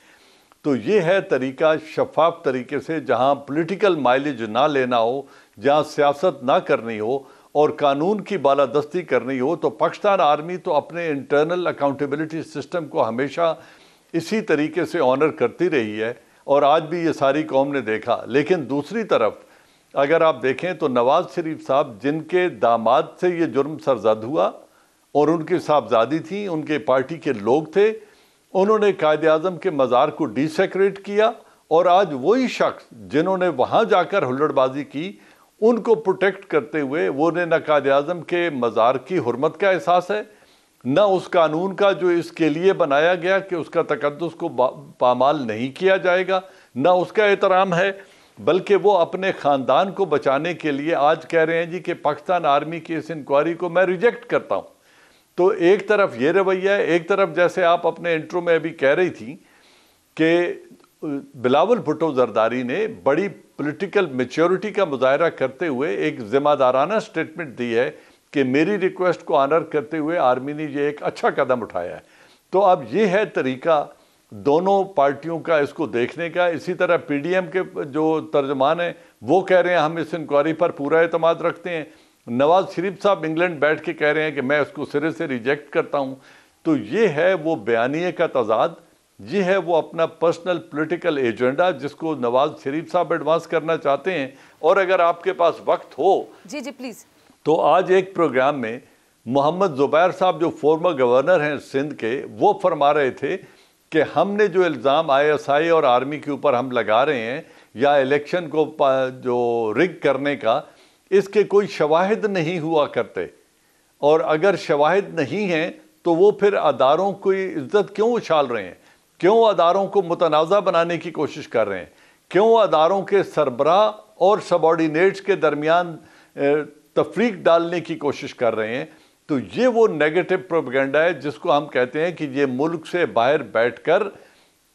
तो ये है तरीका, शफाफ तरीके से, जहाँ पॉलिटिकल माइलेज ना लेना हो, जहाँ सियासत ना करनी हो और कानून की बालादस्ती करनी हो। तो पाकिस्तान आर्मी तो अपने इंटरनल अकाउंटेबिलिटी सिस्टम को हमेशा इसी तरीके से ऑनर करती रही है और आज भी ये सारी कौम ने देखा। लेकिन दूसरी तरफ अगर आप देखें तो नवाज शरीफ साहब, जिनके दामाद से ये जुर्म सरजद हुआ और उनकी साहबजादी थी, उनके पार्टी के लोग थे, उन्होंने कायद आज़म के मज़ार को डिसेक्रेट किया और आज वही शख्स जिन्होंने वहाँ जाकर हुल्लड़बाजी की, उनको प्रोटेक्ट करते हुए वो ने न कायद आज़म के मज़ार की हुर्मत का एहसास है, न उस कानून का जो इसके लिए बनाया गया कि उसका तकद्दुस को पामाल नहीं किया जाएगा, न उसका एहतराम है, बल्कि वो अपने ख़ानदान को बचाने के लिए आज कह रहे हैं जी कि पाकिस्तान आर्मी की इस इंक्वायरी को मैं रिजेक्ट करता हूँ। तो एक तरफ ये रवैया है, एक तरफ जैसे आप अपने इंट्रो में अभी कह रही थी कि बिलावल भुट्टो जरदारी ने बड़ी पॉलिटिकल मैच्योरिटी का मुजाहरा करते हुए एक ज़िम्मेदाराना स्टेटमेंट दी है कि मेरी रिक्वेस्ट को ऑनर करते हुए आर्मी ने ये एक अच्छा कदम उठाया है। तो अब ये है तरीका दोनों पार्टियों का इसको देखने का। इसी तरह पीडीएम के जो तर्जमान हैं वो कह रहे हैं हम इस इंक्वायरी पर पूरा एतमाद रखते हैं। नवाज शरीफ साहब इंग्लैंड बैठ के कह रहे हैं कि मैं उसको सिरे से रिजेक्ट करता हूँ। तो ये है वो बयानिए का तजाद, ये है वो अपना पर्सनल पॉलिटिकल एजेंडा जिसको नवाज शरीफ साहब एडवांस करना चाहते हैं। और अगर आपके पास वक्त हो जी जी प्लीज़, तो आज एक प्रोग्राम में मोहम्मद जुबैर साहब जो फॉर्मर गवर्नर हैं सिंध के, वो फरमा रहे थे कि हमने जो इल्ज़ाम आईएसआई और आर्मी के ऊपर हम लगा रहे हैं या इलेक्शन को जो रिग करने का, इसके कोई शवाहिद नहीं हुआ करते, और अगर शवाहिद नहीं हैं तो वो फिर अदारों की इज्जत क्यों उछाल रहे हैं, क्यों अदारों को मुतनाज़ा बनाने की कोशिश कर रहे हैं, क्यों अदारों के सरबराह और सबॉर्डिनेट्स के दरमियान तफरीक डालने की कोशिश कर रहे हैं। तो ये वो नेगेटिव प्रोपेगेंडा है जिसको हम कहते हैं कि ये मुल्क से बाहर बैठकर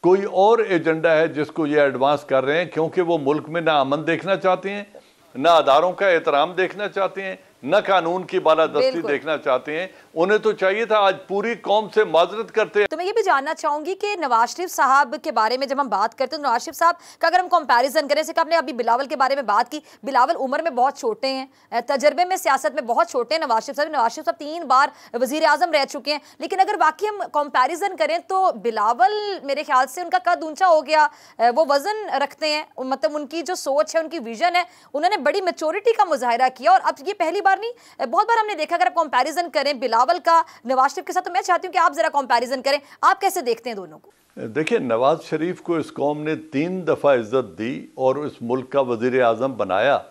कोई और एजेंडा है जिसको ये एडवांस कर रहे हैं, क्योंकि वो मुल्क में ना अमन देखना चाहते हैं, ना अदारों का एहतराम देखना चाहते हैं, न कानून की बालादस्ती देखना चाहते हैं। उन्हें तो चाहिए था आज पूरी कौम से माजरत करते। तो मैं ये भी जानना चाहूंगी कि नवाज शरीफ साहब के बारे में जब हम बात करते हैं तो नवाज शरीफ साहब का अगर हम कंपैरिजन करें, जैसे आपने अभी बिलावल के बारे में बात की, बिलावल उम्र में बहुत छोटे हैं, तजर्बे में सियासत में बहुत छोटे हैं नवाज शरीफ साहब 3 बार वजीर आजम रह चुके हैं। लेकिन अगर बाकी हम कंपेरिजन करें तो बिलावल मेरे ख्याल से उनका कद ऊंचा हो गया, वो वजन रखते हैं, मतलब उनकी जो सोच है, उनकी विजन है, उन्होंने बड़ी मेच्योरिटी का मुजाहिरा किया। और अब ये पहली बार नहीं, बहुत बार हमने देखा, अगर आप कंपैरिजन करें बिलावल का नवाज शरीफ के साथ, तो मैं चाहती हूं कि आप जरा कंपैरिजन करें, आप कैसे देखते हैं दोनों को? देखिए, नवाज शरीफ को इस कौम ने 3 दफ़ा इज्जत दी और इस मुल्क का वजीर आज़म बनाया,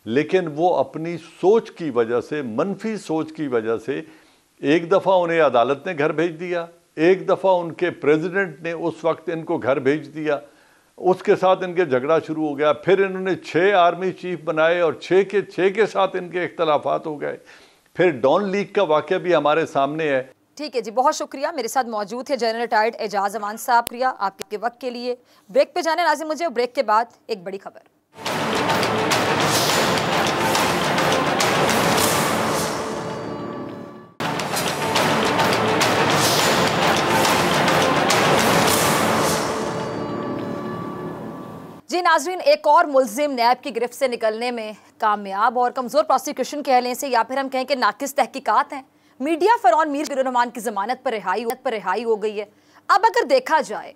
लेकिन वो अपनी सोच की वजह से, मनफी सोच की वजह से, एक दफ़ा उन्हें अदालत ने घर भेज दिया, एक दफ़ा उनके प्रेसिडेंट ने उस वक्त इनको घर भेज दिया, उसके साथ इनके झगड़ा शुरू हो गया। फिर इन्होंने 6 आर्मी चीफ बनाए और 6 के साथ इनके इख्तलाफात हो गए। फिर डॉन लीग का वाक़या भी हमारे सामने है। ठीक है जी, बहुत शुक्रिया। मेरे साथ मौजूद थे जनरल रिटायर्ड एजाज अमान साहब। प्रिया, आपके वक्त के लिए ब्रेक पे जाने नाज़िम मुझे, ब्रेक के बाद एक बड़ी खबर। जी नाजरीन, एक और मुल्जिम नैब की गिरफ्त से निकलने में कामयाब, और कमज़ोर प्रोसिक्यूशन कह लें से, या फिर हम कहें कि नाकिस तहकीकात हैं। मीडिया फ़रौन मीर शकील रहमान की ज़मानत पर रिहाई हो गई है। अब अगर देखा जाए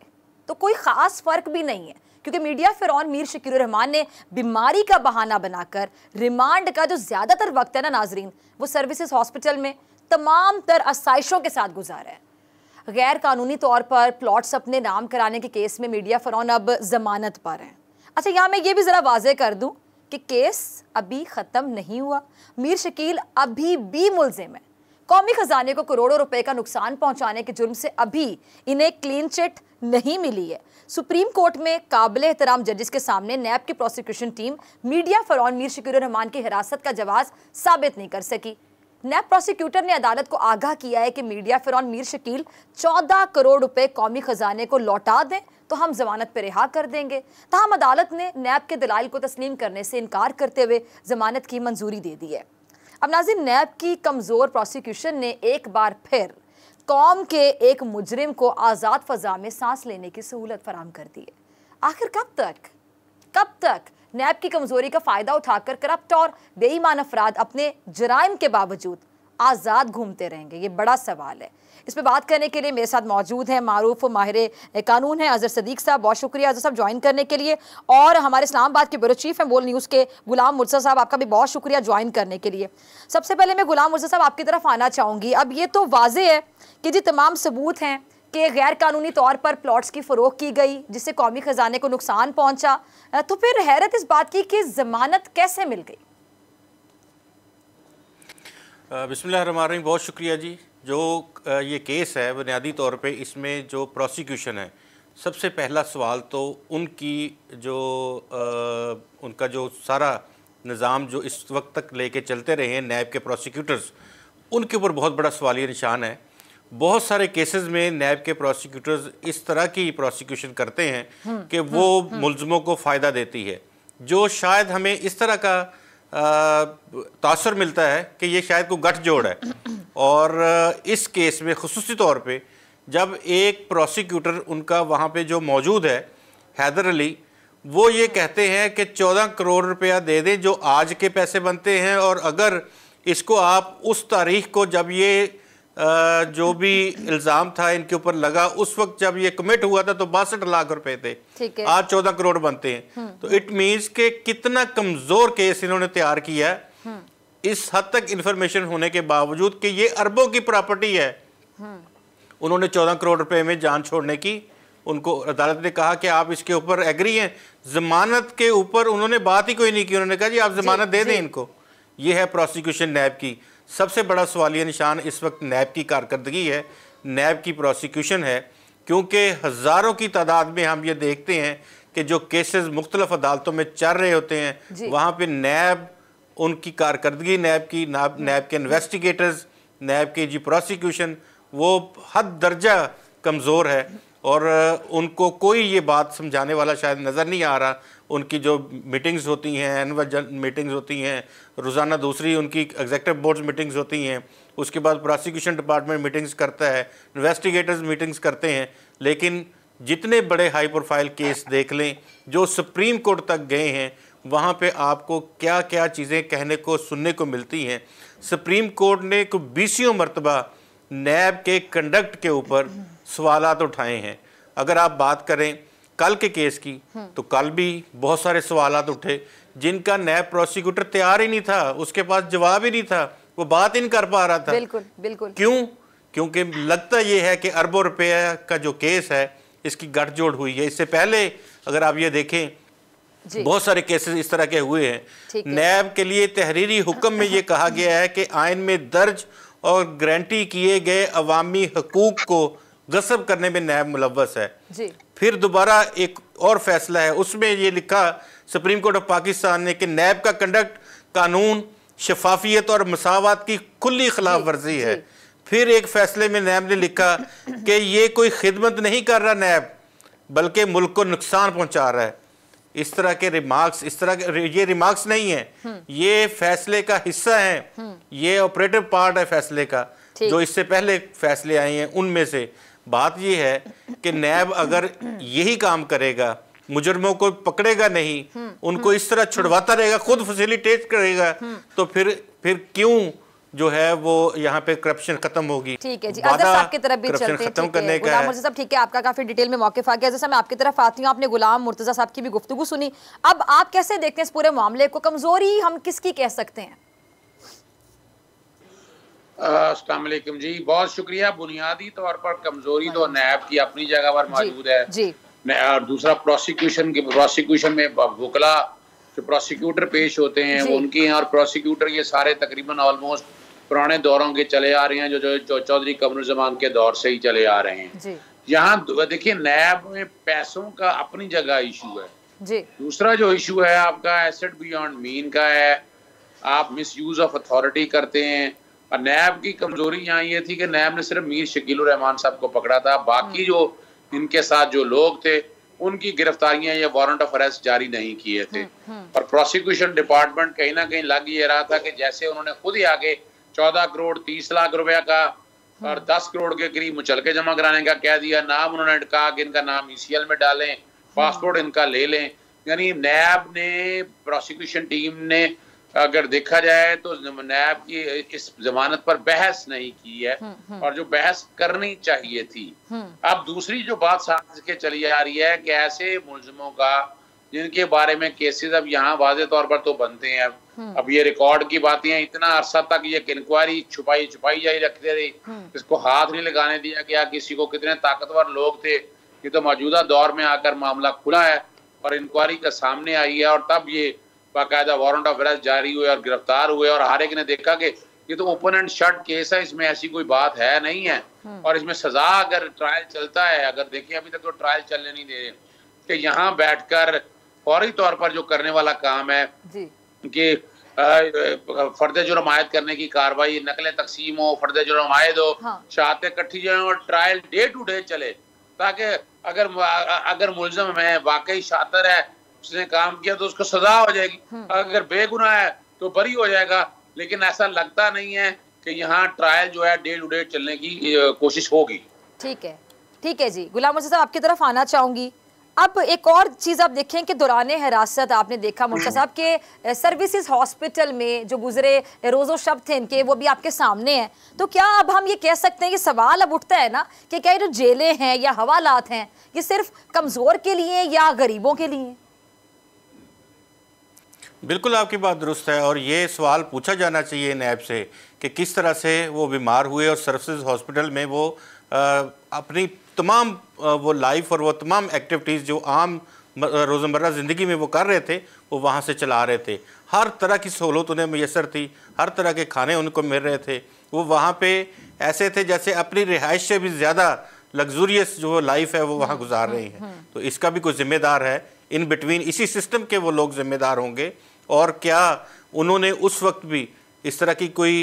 तो कोई ख़ास फ़र्क भी नहीं है, क्योंकि मीडिया फ़रौन मीर शकील रहमान ने बीमारी का बहाना बनाकर रिमांड का जो ज़्यादातर वक्त है ना नाजरीन, वो सर्विसेज हॉस्पिटल में तमाम तर आसाइशों के साथ गुजारा है। गैर कानूनी तौर पर प्लॉट्स अपने नाम कराने के केस में मीडिया फ़रौन अब ज़मानत पर है। अच्छा, यहाँ मैं ये भी ज़रा वाज़ेह कर दूँ कि केस अभी ख़त्म नहीं हुआ, मीर शकील अभी भी मुल्ज़िम है। कौमी ख़जाने को करोड़ों रुपए का नुकसान पहुँचाने के जुर्म से अभी इन्हें क्लीन चिट नहीं मिली है। सुप्रीम कोर्ट में काबिल एहतराम जजेस के सामने नैब की प्रोसिक्यूशन टीम मीडिया फ़रौन मीर शकील रहमान की हिरासत का जवाज़ साबित नहीं कर सकी। नैब प्रोसिक्यूटर ने अदालत को आगाह किया है कि मीडिया फ़रौन मीर शकील 14 करोड़ रुपए कौमी ख़जाने को लौटा दें तो हम जमानत पर रिहा कर देंगे। ताहम अदालत ने नैब के दलाइल को तस्लीम करने से इनकार करते हुए जमानत की मंजूरी दे दी है। अब नाज़रीन, नैब की कमज़ोर प्रोसिक्यूशन ने एक बार फिर कौम के एक मुजरिम को आज़ाद फ़ज़ा में सांस लेने की सहूलत फराहम कर दी है। आखिर कब तक नैब की कमज़ोरी का फ़ायदा उठाकर करप्ट और बेईमान अफराद अपने जराइम के बावजूद आज़ाद घूमते रहेंगे, ये बड़ा सवाल है। इस पर बात करने के लिए मेरे साथ मौजूद हैं मारूफ माहिर कानून हैं अजहर सदीक साहब। बहुत शुक्रिया अजहर साहब ज्वाइन करने के लिए। और हमारे इस्लामाबाद के ब्यूरो चीफ हैं बोल न्यूज़ के गुलाम मुर्तज़ा साहब, आपका भी बहुत शुक्रिया ज्वाइन करने के लिए। सबसे पहले मैं गुलाम मुर्तज़ा साहब आपकी तरफ आना चाहूँगी। अब ये तो वाज़ेह है कि जी तमाम सबूत हैं कि गैर कानूनी तौर पर प्लॉट्स की फ़रोख्त की गई जिससे कौमी ख़जाने को नुकसान पहुँचा, तो फिर हैरत इस बात की कि ज़मानत कैसे मिल गई? बिस्मिल्लाहिर्रहमानिर्रहीम, बहुत शुक्रिया जी। जो ये केस है बुनियादी तौर पे इसमें जो प्रोसिक्यूशन है, सबसे पहला सवाल तो उनकी जो उनका जो सारा निज़ाम जो इस वक्त तक लेके चलते रहे हैं नैब के प्रोसिक्यूटर्स, उनके ऊपर बहुत बड़ा सवालिया निशान है। बहुत सारे केसेस में नैब के प्रोसिक्यूटर्स इस तरह की प्रोसिक्यूशन करते हैं कि वो मुल्ज़िमों को फ़ायदा देती है, जो शायद हमें इस तरह का तासर मिलता है कि ये शायद कोई गठजोड़ है। और इस केस में खुसूसी तौर पे जब एक प्रोसिक्यूटर उनका वहाँ पे जो मौजूद है हैदर अली, वो ये कहते हैं कि 14 करोड़ रुपया दे दें जो आज के पैसे बनते हैं, और अगर इसको आप उस तारीख को जब ये जो भी इल्ज़ाम था इनके ऊपर लगा उस वक्त जब ये कमिट हुआ था तो 62 लाख रुपए थे, आज 14 करोड़ बनते हैं। तो इट मीन्स के कितना कमज़ोर केस इन्होंने तैयार किया है, इस हद तक इंफॉर्मेशन होने के बावजूद कि ये अरबों की प्रॉपर्टी है। उन्होंने 14 करोड़ रुपए में जान छोड़ने की, उनको अदालत ने कहा कि आप इसके ऊपर एग्री हैं। जमानत के ऊपर उन्होंने बात ही कोई नहीं की, उन्होंने कहा जी आप जमानत दे दें इनको। ये है प्रोसिक्यूशन नैब की। सबसे बड़ा सवालिया निशान इस वक्त नैब की कारकर्दगी है, नैब की प्रोसिक्यूशन है, क्योंकि हज़ारों की तादाद में हम ये देखते हैं कि जो केसेस मुख्तलिफ अदालतों में चल रहे होते हैं वहाँ पे नैब, उनकी कारकर्दगी नैब की, नैब के इन्वेस्टिगेटर्स, नैब के जी प्रोसिक्यूशन वो हद दर्जा कमज़ोर है, और उनको कोई ये बात समझाने वाला शायद नज़र नहीं आ रहा। उनकी जो मीटिंग्स होती हैं, एनुअल मीटिंग्स होती हैं, रोज़ाना दूसरी उनकी एग्जीक्यूटिव बोर्ड्स मीटिंग्स होती हैं, उसके बाद प्रोसिक्यूशन डिपार्टमेंट मीटिंग्स करता है, इन्वेस्टिगेटर्स मीटिंग्स करते हैं, लेकिन जितने बड़े हाई प्रोफाइल केस देख लें जो सुप्रीम कोर्ट तक गए हैं, वहाँ पे आपको क्या क्या चीज़ें कहने को सुनने को मिलती हैं। सुप्रीम कोर्ट ने को 20 मरतबा नैब के कंडक्ट के ऊपर सवालात उठाए हैं। अगर आप बात करें कल के केस की तो कल भी बहुत सारे सवालात उठे जिनका नैब प्रोसिक्यूटर तैयार ही नहीं था, उसके पास जवाब ही नहीं था, वो बात ही नहीं कर पा रहा था। बिल्कुल बिल्कुल। क्यों? क्योंकि लगता ये है कि अरबों रुपये का जो केस है इसकी गठजोड़ हुई है। इससे पहले अगर आप ये देखें बहुत सारे केसेस इस तरह के हुए हैं। नैब के लिए तहरीरी हुक्म में ये कहा गया है कि आइन में दर्ज और गारंटी किए गए अवामी हकूक को गस्ब करने में नैब मुलव्वस है जी। फिर दोबारा एक और फैसला है, उसमें ये लिखा सुप्रीम कोर्ट ऑफ पाकिस्तान ने कि नैब का कंडक्ट कानून, शफाफियत और मसावत की खुली खिलाफ वर्जी है। फिर एक फैसले में नैब ने लिखा कि ये कोई खिदमत नहीं कर रहा नैब, बल्कि मुल्क को नुकसान पहुंचा रहा है। इस तरह के रिमार्क्स, इस तरह के ये रिमार्क्स नहीं है, ये फैसले का हिस्सा है, ये ऑपरेटिव पार्ट है फैसले का। जो इससे पहले फैसले आए हैं उनमें से बात ये है कि नैब अगर यही काम करेगा, मुजरमों को पकड़ेगा नहीं, उनको इस तरह छुड़वाता रहेगा, खुद फैसिलिटेट करेगा, तो फिर क्यों जो है वो यहाँ पे करप्शन खत्म होगी। ठीक है जी, अजहर साहब की तरफ भी चलते हैं। खत्म करने का गुलाम मुर्तज़ा साहब, ठीक है, आपका काफी डिटेल में मौक़िफ़ आ गया। जैसे मैं आपकी तरफ आती हूँ, आपने गुलाम मुर्तज़ा साहब की भी गुफ्तगू सुनी, अब आप कैसे देखते हैं इस पूरे मामले को? कमजोरी हम किसकी कह सकते हैं? अस्सलाम वालेकुम जी, बहुत शुक्रिया। बुनियादी तौर पर कमजोरी तो नैब की अपनी जगह पर मौजूद है जी। और दूसरा प्रोसिक्यूशन में वकला जो प्रोसिक्यूटर पेश होते हैं वो उनके हैं, और प्रोसिक्यूटर ये सारे तकरीबन ऑलमोस्ट पुराने दौरों के चले आ रहे हैं, जो चौधरी कमरुज़्ज़मान के दौर से ही चले आ रहे हैं। यहाँ देखिए नैब में पैसों का अपनी जगह इशू है जी। दूसरा जो इशू है आपका एसेट बियॉन्ड मीन का है, आप मिस यूज ऑफ अथॉरिटी करते हैं। और नैब की कमजोरी यहाँ ये थी कि नैब ने सिर्फ मीर शकीलुर रहमान साहब को पकड़ा था, बाकी जो इनके साथ जो लोग थे उनकी गिरफ्तारियां या वारंट ऑफ अरेस्ट जारी नहीं किए थे। और प्रोसिक्यूशन डिपार्टमेंट कहीं ना कहीं लग ये रहा था कि जैसे उन्होंने खुद ही आगे 14 करोड़ 30 लाख रुपया का और 10 करोड़ के करीब मुचलके जमा कराने का कह दिया, नाम उन्होंने कहा कि इनका नाम ECL में डालें, पासपोर्ट इनका ले लें। यानी नैब ने, प्रोसिक्यूशन टीम ने अगर देखा जाए तो नैब की इस जमानत पर बहस नहीं की है, और जो बहस करनी चाहिए थी। अब दूसरी जो बात साथ के चली आ रही है कि ऐसे मुलजिमों का जिनके बारे में केसेस अब यहाँ वाज़े तौर पर तो बनते हैं, अब ये रिकॉर्ड की बातें हैं, इतना अरसा तक ये इंक्वायरी छुपाई जारी रखते थे, इसको हाथ नहीं लगाने दिया गया किसी को। कितने ताकतवर लोग थे, ये तो मौजूदा दौर में आकर मामला खुला है और इंक्वायरी का सामने आई है, और तब ये बाकायदा वारंट ऑफ अरेस्ट जारी हुए और गिरफ्तार हुए, और हर एक ने देखा कि ये तो ओपन एंड शट केस है, इसमें ऐसी कोई बात है नहीं है। और इसमें सजा अगर ट्रायल चलता है, अगर देखिए अभी तक तो ट्रायल चलने नहीं दे रहे, कि यहाँ बैठकर फौरी तौर पर जो करने वाला काम है कि फर्द जुर्म आयद करने की कार्रवाई, नकलें तकसीम हो, फर्द जुर्म आयद हो, शहादतें इकट्ठी जाए और ट्रायल डे टू डे चले, ताकि अगर मुलजिम है वाकई शातिर है, उसने काम किया तो उसको सजा हो जाएगी, अगर बेगुनाह है तो बरी हो जाएगा। लेकिन ऐसा लगता नहीं है कि यहाँ ट्रायल जो है डे टू डे चलने की कोशिश होगी। ठीक है जी। गुलाम मुर्तज़ा साहब आपकी तरफ आना चाहूंगी। अब एक और चीज़ आप देखें कि दौराने हिरासत आपने देखा मुर्तज़ा साहब के सर्विसेज हॉस्पिटल में जो गुजरे रोज़ो शब थे इनके, वो भी आपके सामने हैं। तो क्या अब हम ये कह सकते हैं कि सवाल अब उठता है ना कि क्या ये जो जेलें हैं या हवालात हैं ये सिर्फ कमज़ोर के लिए या गरीबों के लिए? बिल्कुल आपकी बात दुरुस्त है, और ये सवाल पूछा जाना चाहिए नैब से कि किस तरह से वो बीमार हुए और सर्विसेज हॉस्पिटल में वो अपनी तमाम वो लाइफ और वो तमाम एक्टिविटीज़ जो आम रोज़मर्रा ज़िंदगी में वो कर रहे थे वो वहाँ से चला रहे थे। हर तरह की सहूलत उन्हें मैसर थी, हर तरह के खाने उनको मिल रहे थे। वो वहाँ पे ऐसे थे जैसे अपनी रिहाइश से भी ज़्यादा लग्जूरियस जो लाइफ है वो वहाँ गुजार रहे हैं। तो इसका भी कोई ज़िम्मेदार है, इन बिटवीन इसी सिस्टम के वो लोग ज़िम्मेदार होंगे। और क्या उन्होंने उस वक्त भी इस तरह की कोई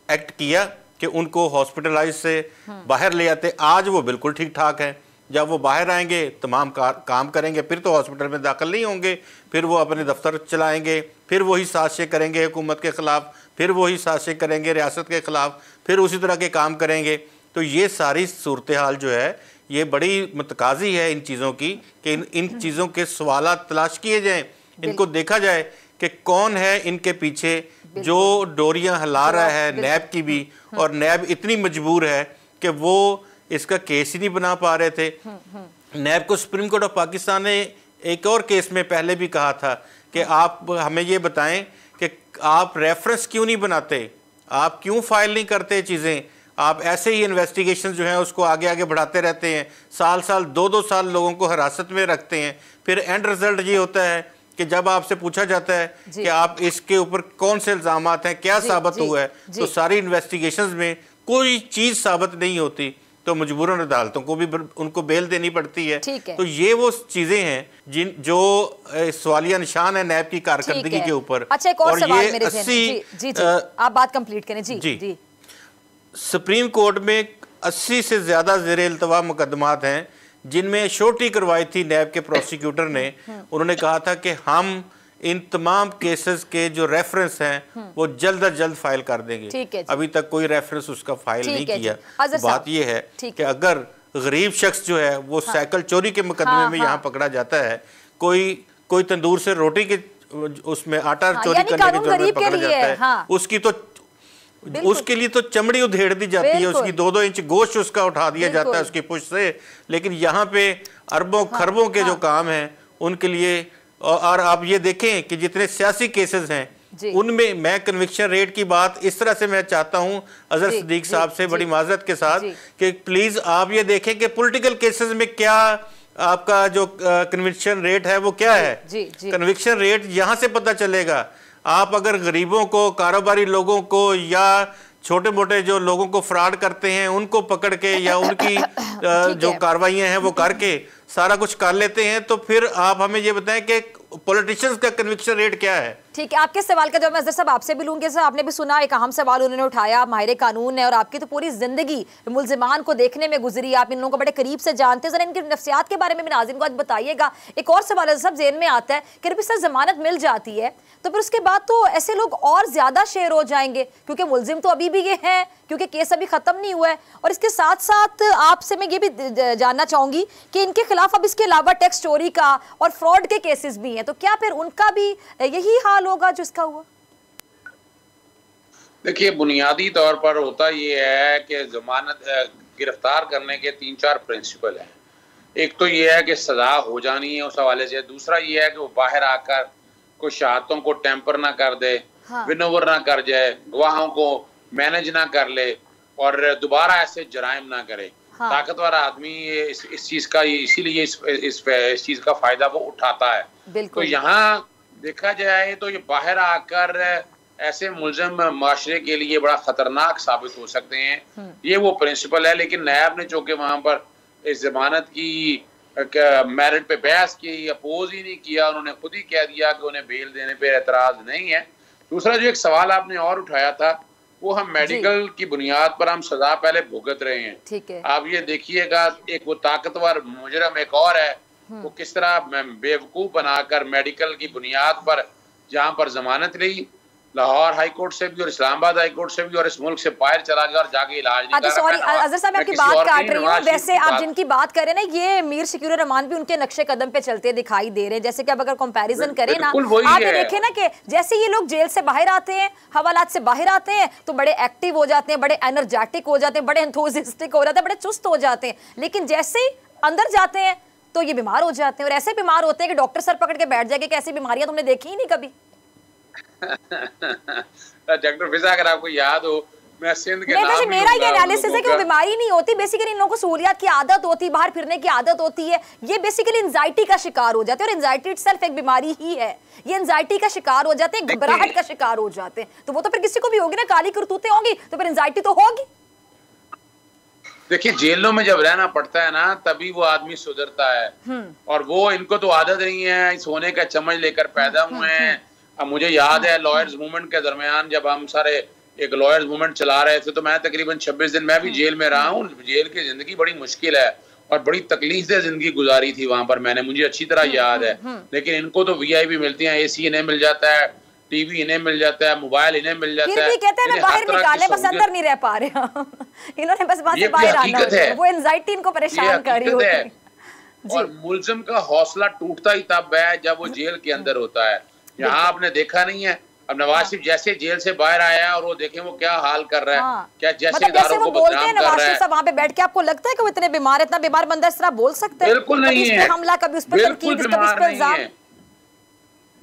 एक्ट किया कि उनको हॉस्पिटलाइज से बाहर ले आते? आज वो बिल्कुल ठीक ठाक हैं। जब वो बाहर आएंगे तमाम काम करेंगे, फिर तो हॉस्पिटल में दाखिल नहीं होंगे, फिर वो अपने दफ्तर चलाएंगे, फिर वही साजिशें करेंगे हुकूमत के ख़िलाफ़, फिर वही साजिशें करेंगे रियासत के ख़िलाफ़, फिर उसी तरह के काम करेंगे। तो ये सारी सूरत हाल जो है ये बड़ी मतकाज़ी है इन चीज़ों की कि इन चीज़ों के सवालात तलाश किए जाएँ, इनको देखा जाए कि कौन है इनके पीछे जो डोरियां हिला रहा है नैब की भी। और नैब इतनी मजबूर है कि वो इसका केस ही नहीं बना पा रहे थे। नैब को सुप्रीम कोर्ट ऑफ पाकिस्तान ने एक और केस में पहले भी कहा था कि आप हमें ये बताएं कि आप रेफरेंस क्यों नहीं बनाते, आप क्यों फाइल नहीं करते चीज़ें, आप ऐसे ही इन्वेस्टिगेशन जो है उसको आगे आगे बढ़ाते रहते हैं, साल साल 2-2 साल लोगों को हिरासत में रखते हैं। फिर एंड रिजल्ट ये होता है कि जब आपसे पूछा जाता है कि आप इसके ऊपर कौन से इल्ज़ामात हैं, क्या साबित हुआ है, तो सारी इन्वेस्टिगेशंस में कोई चीज़ साबित नहीं होती, तो मजबूरन अदालतों को भी उनको बेल देनी पड़ती है। तो ये वो चीज़ें हैं जो सवालिया निशान है नैब की कारकर्दगी के ऊपर। अच्छा, एक और सवाल मेरे जी, आप बात कंप्लीट करें। जी, सुप्रीम कोर्ट में 80 से ज़्यादा ज़ेरे इल्तवा मुकदमात हैं जिनमें शोटी करवाई थी नैब के प्रोसिक्यूटर ने। उन्होंने कहा था कि हम इन तमाम केसेस के जो रेफरेंस हैं वो जल्द अज जल्द फाइल कर देंगे। अभी तक कोई रेफरेंस उसका फाइल नहीं किया। तो बात ये है कि अगर गरीब शख्स जो है वो साइकिल चोरी के मुकदमे में यहाँ पकड़ा जाता है, कोई तंदूर से रोटी के उसमें आटा चोरी करने के जुर्म में पकड़ा जाता है, उसके लिए तो चमड़ी उधेड़ दी जाती है, उसकी 2-2 इंच गोश्त उसका उठा दिया जाता है उसकी पुश से। लेकिन यहाँ पे अरबों खरबों के जो काम हैं उनके लिए, और आप ये देखें कि जितने सियासी केसेस हैं उनमें मैं कन्विक्शन रेट की बात इस तरह से मैं चाहता हूँ अजहर सिद्दीक साहब से बड़ी माजरत के साथ कि प्लीज़ आप ये देखें कि पॉलिटिकल केसेस में क्या आपका जो कन्विक्शन रेट है वो क्या है। कन्विक्शन रेट यहाँ से पता चलेगा। आप अगर गरीबों को, कारोबारी लोगों को या छोटे मोटे जो लोगों को फ्रॉड करते हैं उनको पकड़ के या उनकी जो कार्रवाइयाँ हैं वो करके सारा कुछ कर लेते हैं, तो फिर आप हमें ये बताएं कि पॉलिटिशियंस का कन्विक्शन रेट क्या है। ठीक है, आपके सवाल का जवाब मैं अजहर साहब आपसे भी लूंगी। सर, आपने भी सुना एक अहम सवाल उन्होंने उठाया, आप माहिर कानून है और आपकी तो पूरी जिंदगी मुलजिमान को देखने में गुजरी, आप इन लोगों को बड़े करीब से जानते हैं, जरा इनकी नफ्सियात के बारे में नाज़रीन को आज बताइएगा। एक और सवाल अजहर साहब ज़हन में आता है कि जब सर जमानत मिल जाती है तो फिर उसके बाद तो ऐसे लोग और ज्यादा शेर हो जाएंगे, क्योंकि मुलजिम तो अभी भी ये हैं, क्योंकि केस अभी खत्म नहीं हुआ है। और इसके साथ साथ आपसे मैं ये भी जानना चाहूंगी कि इनके खिलाफ अब इसके अलावा टैक्स चोरी का और फ्रॉड के केसेस भी हैं, तो क्या फिर उनका भी यही हाल होगा जो इसका हुआ? देखिए, बुनियादी तौर पर होता ये है कि जमानत गिरफ्तार करने के 3-4 प्रिंसिपल हैं। एक तो ये है कि सजा हो जानी है उस हवाले से, दूसरा ये है कि वो बाहर आकर कोई शहादतों को टेम्पर ना कर दे, विनोवर ना कर जाए, गवाहों को मैनेज ना कर ले और दोबारा ऐसे जराइम ना करे। ताकतवर आदमी इस चीज का, इसीलिए इस चीज का फायदा वो उठाता है। तो यहाँ देखा जाए तो ये बाहर आकर ऐसे मुलजिम माशरे के लिए बड़ा खतरनाक साबित हो सकते हैं। ये वो प्रिंसिपल है। लेकिन नैब ने चूंकि वहां पर इस जमानत की मेरिट पे बहस की, अपोज ही नहीं किया, उन्होंने खुद ही कह दिया कि उन्हें बेल देने पे एतराज नहीं है। दूसरा जो एक सवाल आपने और उठाया था वो हम मेडिकल की बुनियाद पर हम सजा पहले भुगत रहे हैं। ठीक है, आप ये देखिएगा, एक वो ताकतवर मुजरम एक और है, वो किस तरह बेवकूफ बनाकर मेडिकल की बुनियाद पर जहाँ पर जमानत रही लाहौर हाई कोर्ट से भी और इस्लामाबाद हाई कोर्ट से भी और इस मुल्क से बाहर चला गया और जाके इलाज नहीं करा। सॉरी अजहर साहब, मैं आपकी बात काट रही हूँ। वैसे आप जिनकी बात कर रहे हैं ना, ये मीर शकील रहमान भी उनके नक्शे कदम पे चलते दिखाई दे रहे हैं। जैसे कि अब अगर कंपैरिजन करें ना, आप ये देखें ना कि जैसे ये लोग जेल से बाहर आते हैं, हवालात से बाहर आते हैं तो बड़े एक्टिव हो जाते हैं, बड़े एनर्जेटिक हो जाते हैं, बड़े एंथुसियास्टिक हो जाते हैं, बड़े चुस्त हो जाते हैं। लेकिन जैसे ही अंदर जाते हैं तो ये बीमार हो जाते हैं, और ऐसे बीमार होते हैं कि डॉक्टर सर पकड़ के बैठ जाएंगे कि ऐसी बीमारियां तुमने देखी ही नहीं कभी। डॉक्टर फिजा, अगर आपको याद हो, मैं सिंध के नाम मेरा ये एनालिसिस है कि वो बीमारी नहीं होती, बेसिकली इन लोगों को सहूलियत की आदत होती है, बाहर फिरने की आदत होती है। ये बेसिकली एंजाइटी का शिकार हो जाते हैं, और एंजाइटी इटसेल्फ एक बीमारी ही है। ये एंजाइटी का शिकार हो जाते हैं, घबराहट का शिकार हो जाते हैं, तो वो तो फिर किसी को भी होगी ना, काली करतूतें होंगी तो फिर एंजाइटी तो होगी। देखिए, जेलों में जब रहना पड़ता है ना, तभी वो आदमी सुधरता है। और वो इनको तो आदत नहीं है, सोने का चम्मच लेकर पैदा हुए हैं। अब मुझे याद है लॉयर्स मूवमेंट के दरमियान जब हम सारे एक लॉयर्स मूवमेंट चला रहे थे, तो मैं तकरीबन 26 दिन मैं भी जेल में रहा हूँ। जेल की जिंदगी बड़ी मुश्किल है और बड़ी तकलीफ से जिंदगी गुजारी थी वहां पर मैंने, मुझे अच्छी तरह याद है। लेकिन इनको तो VIP मिलती है, AC इन्हें मिल जाता है, TV इन्हें मिल जाता है, मोबाइल इन्हें मिल जाता है। कहते हैं ना बाहर निकाले, बस अंदर नहीं रह पा रहे। इन्होंने बस वहां से बाहर आना है, वो एंजाइटी इनको परेशान कर रही होती है। और मुल्जिम का हौसला टूटता ही तब है जब वो जेल के अंदर होता है। यहाँ आपने देखा नहीं है, अब नवाज शरीफ जैसे जेल से बाहर आया और वो देखें वो क्या हाल कर रहा है, क्या जैसे इदारों को बदनाम कर रहा है। वहाँ पे बैठ के आपको लगता है कि वो इतने बीमार, इतना बीमार बंदा इस तरह बोल सकता है? बिल्कुल नहीं है, हमला कभी उस पर बिल्कुल बीमार नहीं है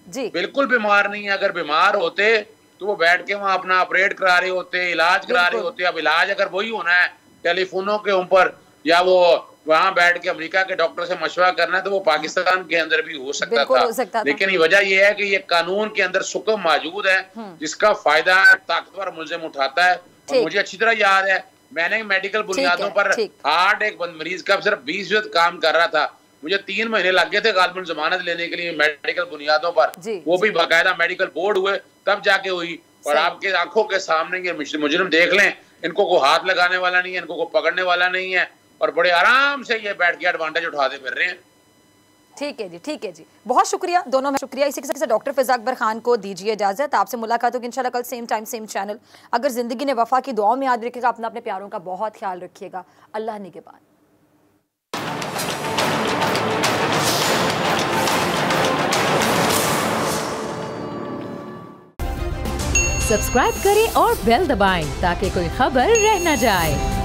जी, बिल्कुल बीमार नहीं है। अगर बीमार होते तो वो बैठ के वहाँ अपना ऑपरेट करा रहे होते, इलाज करा रहे होते। अब इलाज अगर वही होना है टेलीफोनों के ऊपर, या वो वहां बैठ के अमेरिका के डॉक्टर से मशवरा करना है, तो वो पाकिस्तान के अंदर भी हो सकता था। लेकिन वजह यह है कि ये कानून के अंदर सुकम मौजूद है जिसका फायदा ताकतवर मुल्जिम उठाता है। और मुझे अच्छी तरह याद है, मैंने मेडिकल बुनियादों पर हार्ट एक मरीज का सिर्फ 20% काम कर रहा था, मुझे 3 महीने लग गए थे गालिबन जमानत लेने के लिए मेडिकल बुनियादों पर। वो भी बाकायदा मेडिकल बोर्ड हुए तब जाके हुई। और आपके आंखों के सामने ये मुजरिम देख लें, इनको को हाथ लगाने वाला नहीं है, इनको को पकड़ने वाला नहीं है, और बड़े आराम से ये बैठ के एडवांटेज उठाते फिर रहे हैं। ठीक है जी, ठीक है जी, बहुत शुक्रिया दोनों में, शुक्रिया। इसी के साथ डॉक्टर फिजा अकबर खान को दीजिए इजाजत। आपसे मुलाकात होगी इंशाल्लाह कल सेम टाइम सेम चैनल। अगर जिंदगी ने वफा की दुआओं में याद रखिएगा, अपना अपने प्यारों का बहुत ख्याल रखिएगा। अल्लाह निगहबान। सब्सक्राइब करें और बेल दबाएं ताकि कोई खबर रह न जाए।